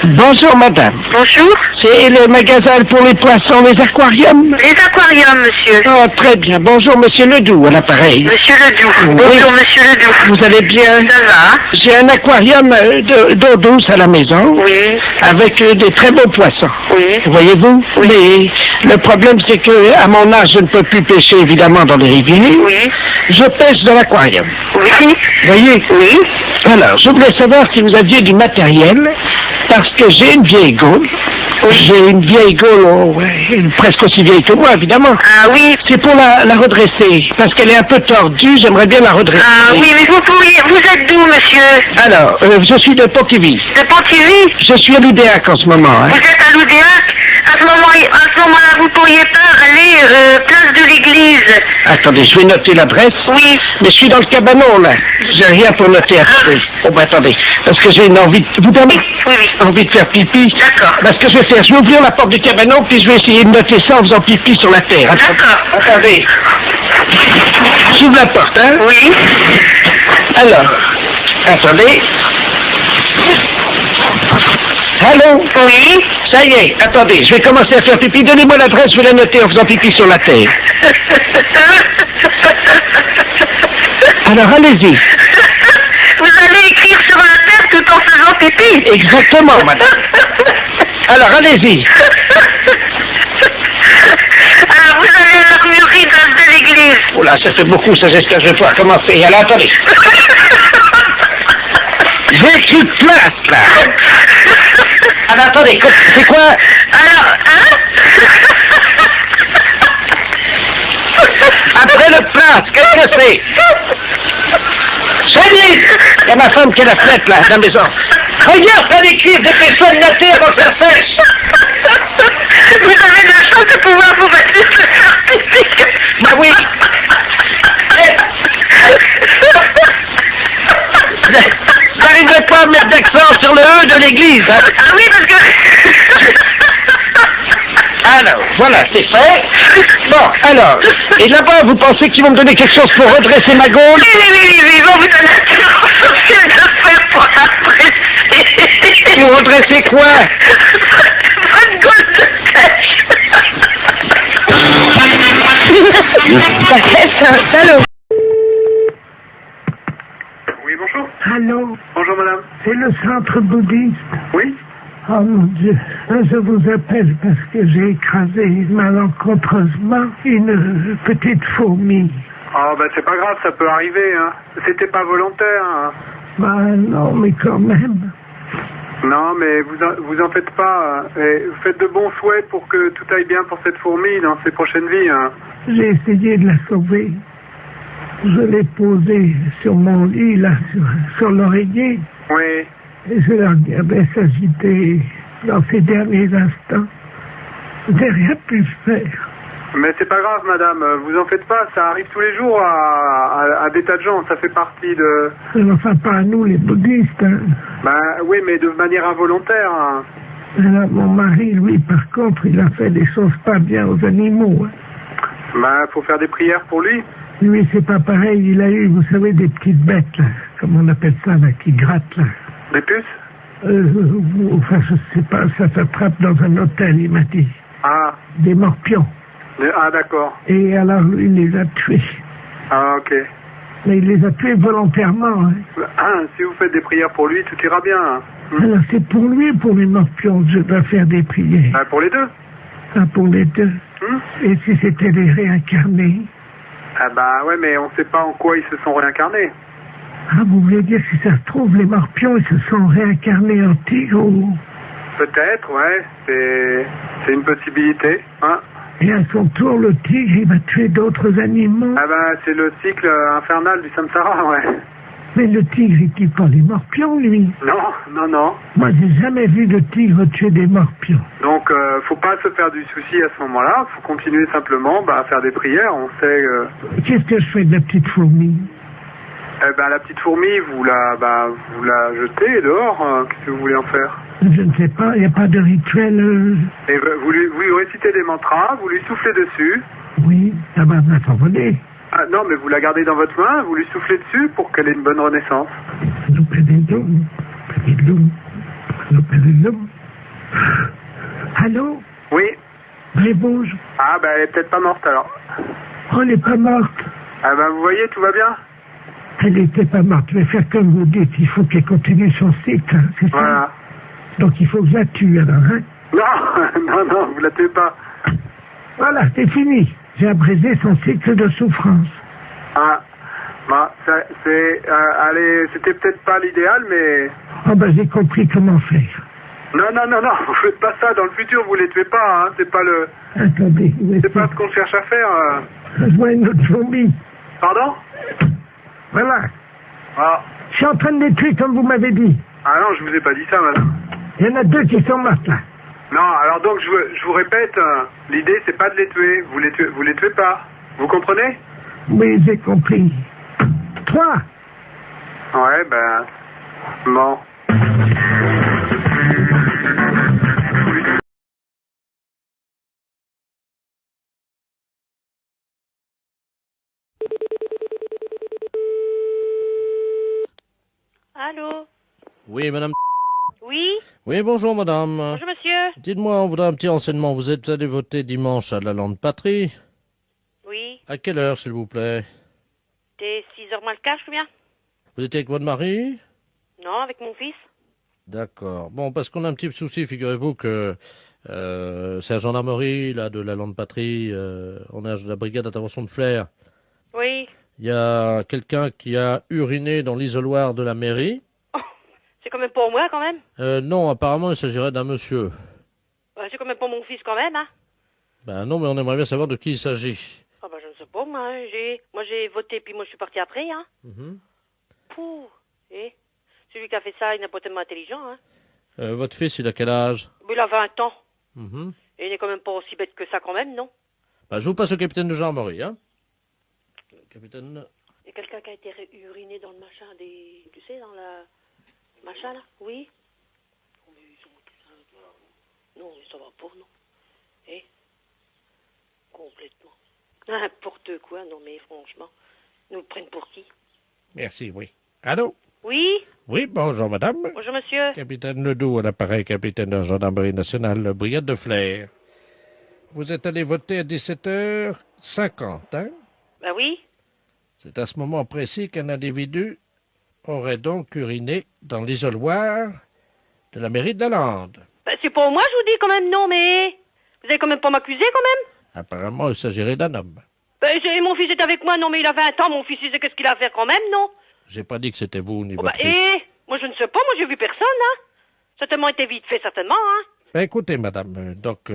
Bonjour madame. Bonjour. C'est le magasin pour les poissons, les aquariums? Les aquariums, monsieur. Oh, très bien. Bonjour monsieur Ledoux à l'appareil. Monsieur Ledoux. Oui. Bonjour, monsieur Ledoux. Vous allez bien? Ça va? J'ai un aquarium d'eau douce à la maison. Oui. Avec des très beaux poissons. Oui. Voyez-vous? Oui. Mais le problème c'est que à mon âge je ne peux plus pêcher évidemment dans les rivières. Oui. Je pêche dans l'aquarium. Oui. Voyez? Oui. Alors, je voulais savoir si vous aviez du matériel, parce que j'ai une vieille gaule. J'ai une vieille gaule, presque aussi vieille que moi, évidemment. Ah oui. C'est pour la redresser, parce qu'elle est un peu tordue, j'aimerais bien la redresser. Ah oui, mais vous êtes d'où, monsieur? Alors, je suis de Pontivy. De Pontivy? Je suis à l'Oudéac en ce moment. Hein. Vous êtes à l'Oudéac? À ce moment-là, vous pourriez pas aller place de l'église? Attendez, je vais noter l'adresse. Oui. Mais je suis dans le cabanon, là. J'ai rien pour noter. Attendez. Oh, ben attendez, parce que j'ai une envie de... Vous permettez? Oui, oui. Envie de faire pipi. D'accord. Parce que je vais faire, je vais ouvrir la porte du cabanon, puis je vais essayer de noter ça en faisant pipi sur la terre. D'accord. Attendez. J'ouvre la porte, hein? Oui. Alors, attendez. Allô? Oui. Ça y est, attendez, je vais commencer à faire pipi. Donnez-moi l'adresse, je vais la noter en faisant pipi sur la terre. Alors, allez-y. Vous allez écrire sur la terre tout en faisant pipi? Exactement, madame. Alors, allez-y. Alors, vous allez à l'armurerie de l'église. Oh là, ça fait beaucoup, ça, j'espère que je vais pouvoir commencer. Alors, attendez. J'ai écrit place, là. Alors, attendez, c'est quoi? Alors, hein? Après le place, qu'est-ce que c'est? Chérie! Il y a ma femme qui est à la fenêtre, là, dans la maison. Regarde, ça l'écrire, dépêche-toi de noter avant que ça sèche. Vous avez de la chance de pouvoir vous mettre sur le certificat. Bah oui. Vous n'arriverez pas à mettre d'accent sur le E de l'église, hein? Ah oui, parce que... Alors, voilà, c'est fait. Bon, alors, et là-bas, vous pensez qu'ils vont me donner quelque chose pour redresser ma gaule? Oui, ils vont vous donner un chose de faire pour apprécier. Pour redresser quoi? Votre gaule de tête. Allô? Oui, bonjour. Allô? Bonjour, madame. C'est le centre bouddhiste. Oui. Oh mon Dieu, je vous appelle parce que j'ai écrasé malencontreusement une petite fourmi. Ah, bah c'est pas grave, ça peut arriver, hein. C'était pas volontaire, hein. Bah non, mais quand même. Non, mais vous en faites pas. Et faites de bons souhaits pour que tout aille bien pour cette fourmi dans ses prochaines vies, hein. J'ai essayé de la sauver. Je l'ai posée sur mon lit, là, sur l'oreiller. Oui. Et je la regardais s'agiter dans ses derniers instants. Je n'ai rien pu faire. Mais c'est pas grave, madame, vous en faites pas, ça arrive tous les jours à des tas de gens, ça fait partie de... Enfin, pas à nous, les bouddhistes, hein. Bah oui, mais de manière involontaire, hein. Alors, mon mari, lui, par contre, il a fait des choses pas bien aux animaux, hein. Bah, faut faire des prières pour lui. Lui, c'est pas pareil, il a eu, vous savez, des petites bêtes, là, comme on appelle ça, là, qui grattent, là. Des puces? Enfin, je sais pas, ça s'attrape dans un hôtel, il m'a dit. Ah. Des morpions. Ah, d'accord. Et alors, lui, il les a tués. Ah, ok. Mais il les a tués volontairement, hein. Ah, si vous faites des prières pour lui, tout ira bien, hein. Alors, c'est pour lui, pour les morpions, que je dois faire des prières. Ah, pour les deux? Ah, pour les deux. Et si c'était des réincarnés? Ah bah ouais, mais on sait pas en quoi ils se sont réincarnés. Ah, vous voulez dire, si ça se trouve, les morpions, ils se sont réincarnés en tigre ou... Peut-être, ouais, c'est une possibilité, hein. Et à son tour, le tigre, il va tuer d'autres animaux. Ah ben, c'est le cycle infernal du samsara, ouais. Mais le tigre, il tue pas les morpions, lui. Non, non, non. Moi, j'ai jamais vu de tigre tuer des morpions. Donc, faut pas se faire du souci à ce moment-là. Faut continuer simplement à faire des prières. On sait... Qu'est-ce que je fais de la petite fourmi? Eh ben, la petite fourmi, vous la jetez dehors. Qu'est-ce que vous voulez en faire? Je ne sais pas, il n'y a pas de rituel... Et vous lui récitez des mantras, vous lui soufflez dessus. Oui, ça va s'envoler. Ah non, mais vous la gardez dans votre main, vous lui soufflez dessus pour qu'elle ait une bonne renaissance. Allô? Oui. Elle bouge. Ah ben, elle est peut-être pas morte alors. Oh, elle n'est pas morte. Ah ben, vous voyez, tout va bien? Elle n'était pas morte. Je vais faire comme vous dites. Il faut qu'elle continue son cycle, hein, c'est ça? Voilà. Donc il faut que je la tue alors, hein? Non, non, vous la tuez pas. Voilà, c'est fini. J'ai abrégé son cycle de souffrance. Ah, bah, allez, c'était peut-être pas l'idéal, mais... Oh ben j'ai compris comment faire. Non, vous faites pas ça. Dans le futur, vous les tuez pas, hein. C'est pas le... Attendez. C'est pas ce qu'on cherche à faire. Je vois une autre fourmi. Pardon? Voilà. Ah. Je suis en train de les tuer comme vous m'avez dit. Ah non, je vous ai pas dit ça, madame. Il y en a deux qui sont mortes là. Non, alors donc je vous répète, l'idée c'est pas de les tuer. Vous les tuez pas. Vous comprenez? Oui, j'ai compris. 3. Ouais, ben... Bon. Allô? Oui, madame. Oui? Oui, bonjour, madame. Bonjour, monsieur. Dites-moi, on voudrait un petit renseignement. Vous êtes allé voter dimanche à la Lande Patrie? Oui. À quelle heure, s'il vous plaît? T'es 6h moins le quart, ou bien? Vous étiez avec votre mari? Non, avec mon fils. D'accord. Bon, parce qu'on a un petit souci, figurez-vous que c'est la gendarmerie là, de la Lande Patrie, on a la brigade d'intervention de Flers. Oui. Il y a quelqu'un qui a uriné dans l'isoloir de la mairie. Oh, c'est quand même pour moi, quand même. Non, apparemment, il s'agirait d'un monsieur. C'est quand même pour mon fils, quand même, hein. Ben non, mais on aimerait bien savoir de qui il s'agit. Ah bah je ne sais pas, moi. Moi j'ai voté, puis moi je suis parti après, hein. Pouh. Et celui qui a fait ça, il n'est pas tellement intelligent, hein. Votre fils, il a quel âge? Il a 20 ans. Mhm. Et il n'est quand même pas aussi bête que ça, quand même, non? Ben, je vous passe au capitaine de gendarmerie, hein. Capitaine... Il y a quelqu'un qui a été uriné dans le machin des... Tu sais, dans la... Machin, là? Oui? Non, ça va pas, non. Eh? Complètement. N'importe quoi, non mais franchement. Nous prennent pour qui? Merci, oui. Allô? Oui? Oui, bonjour, madame. Bonjour, monsieur. Capitaine Ledoux, à l'appareil, capitaine de la gendarmerie nationale, brigade de Flers. Vous êtes allé voter à 17h50, hein? Ben oui. C'est à ce moment précis qu'un individu aurait donc uriné dans l'isoloir de la mairie de la Lande. Ben c'est pour moi, je vous dis quand même non, mais... Vous allez quand même pas m'accuser, quand même? Apparemment, il s'agirait d'un homme. Ben, mon fils est avec moi, non mais il a 20 ans, mon fils, il sait qu'est-ce qu'il a à faire quand même, non? J'ai pas dit que c'était vous ni Oh, votre bah, fils. moi je ne sais pas, moi j'ai vu personne, hein. Ça a tellement été vite fait, certainement, hein. Ben, écoutez, madame, donc,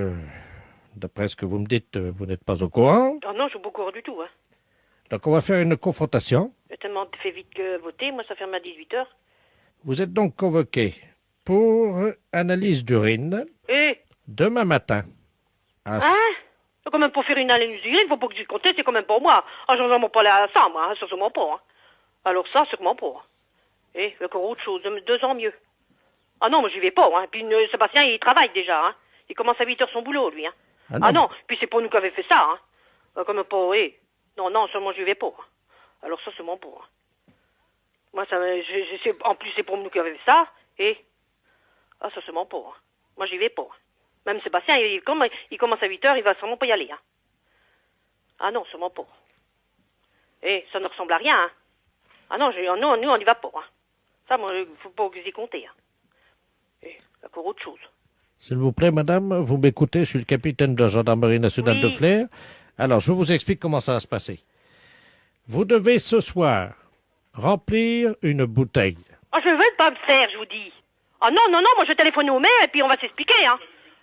d'après ce que vous me dites, vous n'êtes pas au courant. Oh non, je suis pas au courant du tout, hein. Donc, on va faire une confrontation. J'ai tellement fait vite que voter, moi ça ferme à 18h. Vous êtes donc convoqué pour analyse d'urine demain matin. Hein? C'est quand même pour faire une analyse d'urine, il faut pas que j'y compte, c'est quand même pour moi. Ah, j'en ai pas à ça, moi, hein, sûrement pas, hein. Alors ça, sûrement pas. Il y a encore autre chose, 2 ans mieux. Ah non, moi j'y vais pas, hein. Puis Sébastien, il travaille déjà, hein. Il commence à 8h son boulot, lui, hein. Ah non, puis c'est pas nous qui avait fait ça, hein. Comme pas, Non, seulement j'y vais pas. Hein. Alors ça, sûrement pas. Hein. Moi, ça, en plus, c'est pour nous qui avait fait ça, Ah, ça, sûrement pas. Hein. Moi, j'y vais pas. Hein. Même Sébastien, il commence à 8h, il va sûrement pas y aller, hein. Ah non, sûrement pas. Ça ne ressemble à rien, hein. Ah non, nous, on y va pas, hein. Ça, moi, faut pas que j'y compter, hein. Il y a encore autre chose. S'il vous plaît, madame, vous m'écoutez, je suis le capitaine de la gendarmerie nationale de Flers. Alors, je vous explique comment ça va se passer. Vous devez ce soir remplir une bouteille. Ah, je veux pas me faire, je vous dis. Ah non, moi je téléphone au maire et puis on va s'expliquer, hein.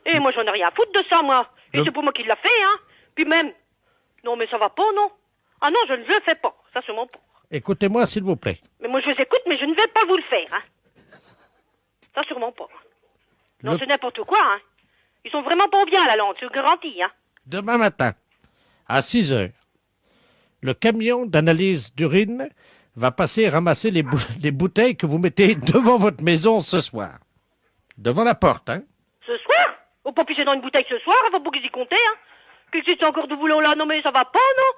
Et moi j'en ai rien à foutre de ça, moi. Et c'est pour moi qui l'a fait, hein. Puis même. Non, mais ça va pas, non. Ah non, je ne le fais pas. Ça, c'est mon pour. Écoutez-moi, s'il vous plaît. Mais moi je vous écoute, mais je ne vais pas vous le faire, hein. Ça, sûrement pas. Non, c'est n'importe quoi, hein. Ils sont vraiment pas bien, la langue, je vous garantis, hein. Demain matin, à 6h, le camion d'analyse d'urine va passer ramasser les bouteilles que vous mettez devant votre maison ce soir. Devant la porte, hein. Ce soir? Faut pas pisser dans une bouteille ce soir, il faut pas qu'ils y compter, hein. Qu'est-ce que c'est encore de boulot là? Non, mais ça va pas, non?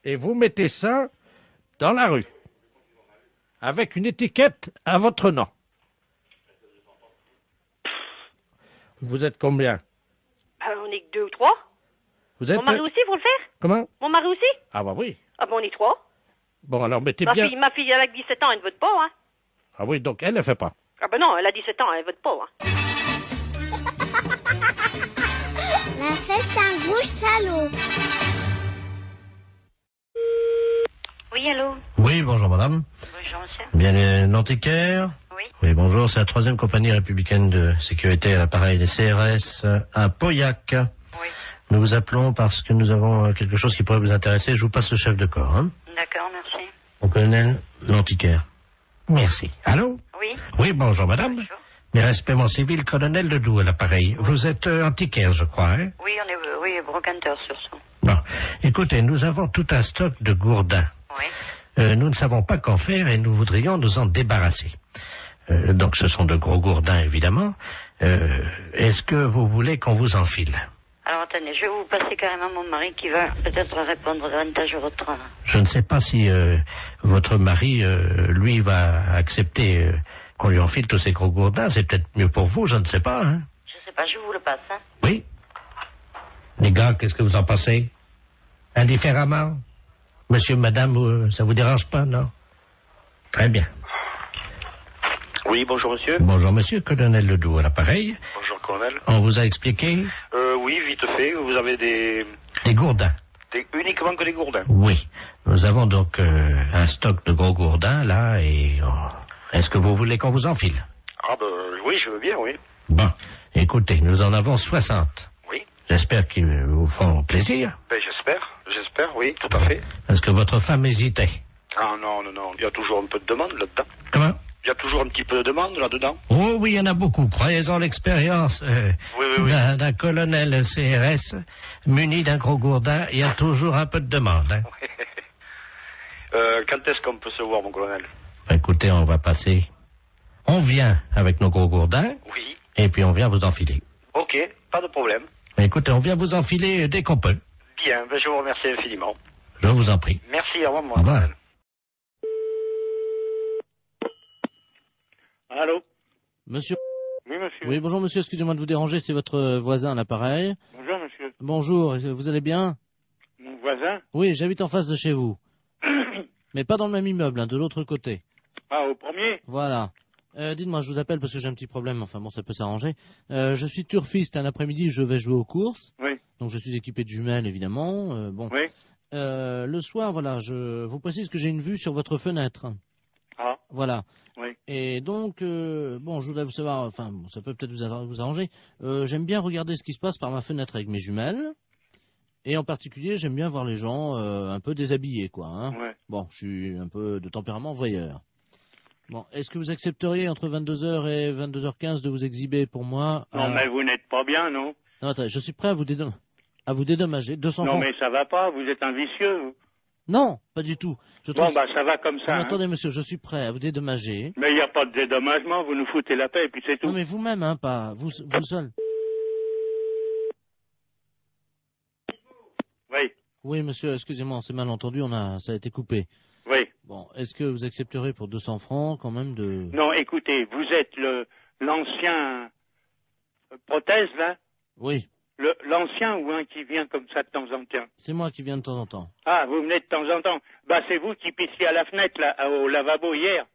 Et vous mettez ça dans la rue, avec une étiquette à votre nom. Vous êtes combien? On est que 2 ou 3. Vous êtes... Mon mari aussi, vous le faire? Comment? Mon mari aussi? Ah bah oui. Ah bah on est 3. Bon, alors mettez bien... Ma fille, elle a 17 ans, elle ne vote pas, hein. Ah oui, donc elle ne fait pas. Ah bah non, elle a 17 ans, elle vote pas, hein. La fête, c'est un gros salaud. Oui, allô? Oui, bonjour madame. Bonjour, monsieur. Bien, l'antiquaire? Oui. Oui, bonjour, c'est la 3e compagnie républicaine de sécurité à l'appareil des CRS à Pauillac. Oui. Nous vous appelons parce que nous avons quelque chose qui pourrait vous intéresser. Je vous passe le chef de corps, hein. D'accord, merci. Au colonel l'antiquaire. Merci. Allô? Oui. Oui, bonjour madame. Bonjour. Mes respects, mon civil, colonel Ledoux à l'appareil. Vous êtes antiquaire, je crois, hein? Oui, on est brocanteur surtout. Bon, écoutez, nous avons tout un stock de gourdins. Oui. Nous ne savons pas qu'en faire et nous voudrions nous en débarrasser. Donc ce sont de gros gourdins, évidemment. Est-ce que vous voulez qu'on vous enfile? Alors attendez, je vais vous passer carrément mon mari qui va peut-être répondre davantage à votre... Je ne sais pas si votre mari, lui, va accepter qu'on lui enfile tous ces gros gourdins. C'est peut-être mieux pour vous, je ne sais pas, hein. Je sais pas, je vous le passe, hein. Oui. Les gars, qu'est-ce que vous en pensez? Indifféremment? Monsieur, madame, ça vous dérange pas, non? Très bien. Oui, bonjour monsieur. Bonjour monsieur, colonel Ledoux à l'appareil. Bonjour colonel. On vous a expliqué? Oui, vite fait, vous avez des... Des gourdins. Uniquement que des gourdins? Oui. Nous avons donc un stock de gros gourdins, là, et... est-ce que vous voulez qu'on vous enfile? Ah ben oui, je veux bien, oui. Bon, écoutez, nous en avons 60. Oui. J'espère qu'ils vous feront plaisir. Ben j'espère, oui, tout à fait. Parce que votre femme hésitait. Ah non, il y a toujours un peu de demande là-dedans. Comment? Il y a toujours un petit peu de demande là-dedans. Oh oui, il y en a beaucoup. Croyez-en l'expérience oui. d'un colonel CRS muni d'un gros gourdin. Il y a toujours un peu de demande. Hein. Quand est-ce qu'on peut se voir, mon colonel? Écoutez, on va passer. On vient avec nos gros gourdins. Oui. Et puis on vient vous enfiler. Ok, pas de problème. Écoutez, on vient vous enfiler dès qu'on peut. Bien, ben je vous remercie infiniment. Je vous en prie. Merci, au revoir, mon colonel. Allô? Monsieur. Oui, monsieur. Oui, bonjour monsieur, excusez-moi de vous déranger, c'est votre voisin à l'appareil. Bonjour, monsieur. Bonjour, vous allez bien? Mon voisin? Oui, j'habite en face de chez vous. Mais pas dans le même immeuble, hein, de l'autre côté. Ah, au premier? Voilà. Dites-moi, je vous appelle parce que j'ai un petit problème, enfin bon, ça peut s'arranger. Je suis turfiste, un après-midi, je vais jouer aux courses. Oui. Donc je suis équipé de jumelles, évidemment. Bon. Oui. Le soir, voilà, je vous précise que j'ai une vue sur votre fenêtre. Ah. Voilà. Oui. Et donc, bon, je voudrais vous savoir, enfin, ça peut peut-être vous arranger. J'aime bien regarder ce qui se passe par ma fenêtre avec mes jumelles. Et en particulier, j'aime bien voir les gens un peu déshabillés, quoi. Hein. Ouais. Bon, je suis un peu de tempérament voyeur. Bon, est-ce que vous accepteriez entre 22h et 22h15 de vous exhiber pour moi? Non, mais vous n'êtes pas bien, non? Non, attendez, je suis prêt à vous dédommager. 200 Non, francs. mais ça va pas, vous êtes un vicieux, vous. Non, pas du tout. Bon, bah, ça va comme ça. Non, hein. attendez, monsieur, je suis prêt à vous dédommager. Mais il n'y a pas de dédommagement, vous nous foutez la paix et puis c'est tout. Non, mais vous-même, hein, pas vous seul. Oui. Oui, monsieur, excusez-moi, c'est mal entendu, ça a été coupé. Oui. Bon, est-ce que vous accepterez pour 200 francs quand même de... Non, écoutez, vous êtes l'ancien prothèse, là? Oui, L'ancien ou un qui vient comme ça de temps en temps? c'est moi qui viens de temps en temps. Ah, vous venez de temps en temps. Bah, c'est vous qui pissiez à la fenêtre, là, au lavabo hier.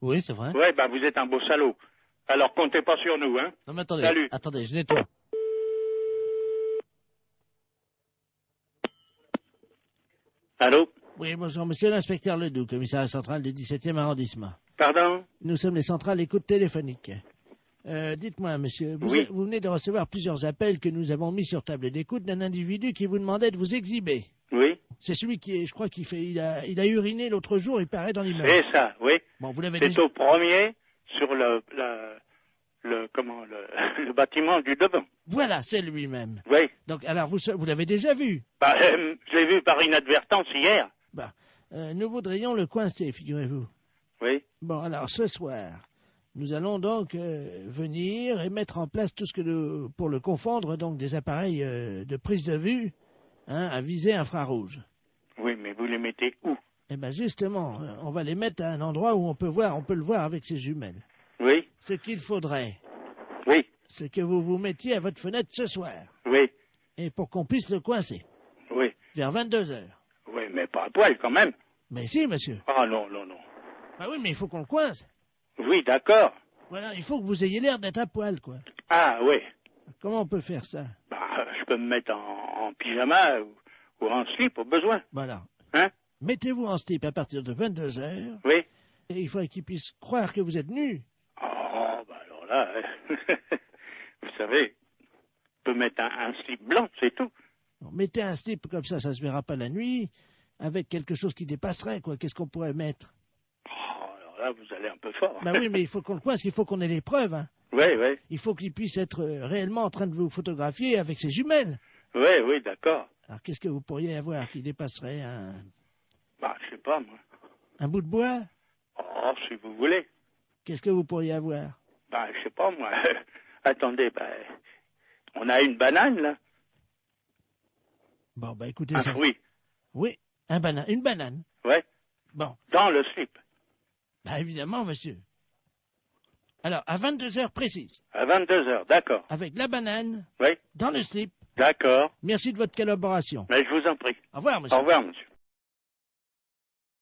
Oui, c'est vrai. Ouais, bah, vous êtes un beau salaud. Alors, comptez pas sur nous, hein. Non, mais attendez, Salut. attendez, je nettoie. Allô? Oui, bonjour, monsieur l'inspecteur Ledoux, commissariat central du 17e arrondissement. Pardon? Nous sommes les centrales écoute téléphonique. Dites-moi, monsieur, vous venez de recevoir plusieurs appels que nous avons mis sur table d'écoute d'un individu qui vous demandait de vous exhiber. Oui. C'est celui qui est, je crois il a uriné l'autre jour, il paraît dans l'immeuble. C'est ça, oui. Bon, vous l'avez C'est déjà... au premier, sur le bâtiment du devant. Voilà, c'est lui-même. Oui. Donc, alors, vous l'avez déjà vu? Bah, je l'ai vu par inadvertance hier. Bah, nous voudrions le coincer, figurez-vous. Oui. Bon, alors, ce soir, nous allons donc venir et mettre en place tout ce que pour le confondre, donc des appareils de prise de vue, hein, à visée infrarouge. Oui, mais vous les mettez où? Eh ben, justement, on va les mettre à un endroit où on peut le voir avec ses jumelles. Oui. Ce qu'il faudrait, oui, c'est que vous vous mettiez à votre fenêtre ce soir. Oui. Et pour qu'on puisse le coincer. Oui. Vers 22h. Oui, mais pas à poil quand même. Mais si, monsieur. Ah non, non, non. Ah oui, mais il faut qu'on le coince. Oui, d'accord. Voilà, il faut que vous ayez l'air d'être à poil, quoi. Ah oui. Comment on peut faire ça? Bah, je peux me mettre en pyjama ou en slip au besoin. Voilà. Hein? Mettez-vous en slip à partir de 22h. Oui. Et il faudrait qu'il puisse croire que vous êtes nu. Oh, bah alors là, vous savez, on peut mettre un slip blanc, c'est tout. Bon, mettez un slip comme ça se verra pas la nuit, avec quelque chose qui dépasserait, quoi. Qu'est-ce qu'on pourrait mettre? Oh, alors là, vous allez un peu fort. Bah oui, mais il faut qu'on le coince, il faut qu'on ait les preuves, hein. Oui, oui. Il faut qu'il puisse être réellement en train de vous photographier avec ses jumelles. Oui, oui, d'accord. Alors qu'est-ce que vous pourriez avoir qui dépasserait Bah, je sais pas, moi. Un bout de bois? Oh, si vous voulez. Qu'est-ce que vous pourriez avoir? Bah, je sais pas, moi. Attendez, bah, on a une banane, là. Bon, bah, écoutez un ça. fruit. Oui, une banane. Ouais. Bon. Dans le slip. Bah, évidemment, monsieur. Alors, à 22h précise. À 22h, d'accord. Avec la banane. Oui. Dans le slip. D'accord. Merci de votre collaboration. Mais je vous en prie. Au revoir, monsieur. Au revoir, monsieur.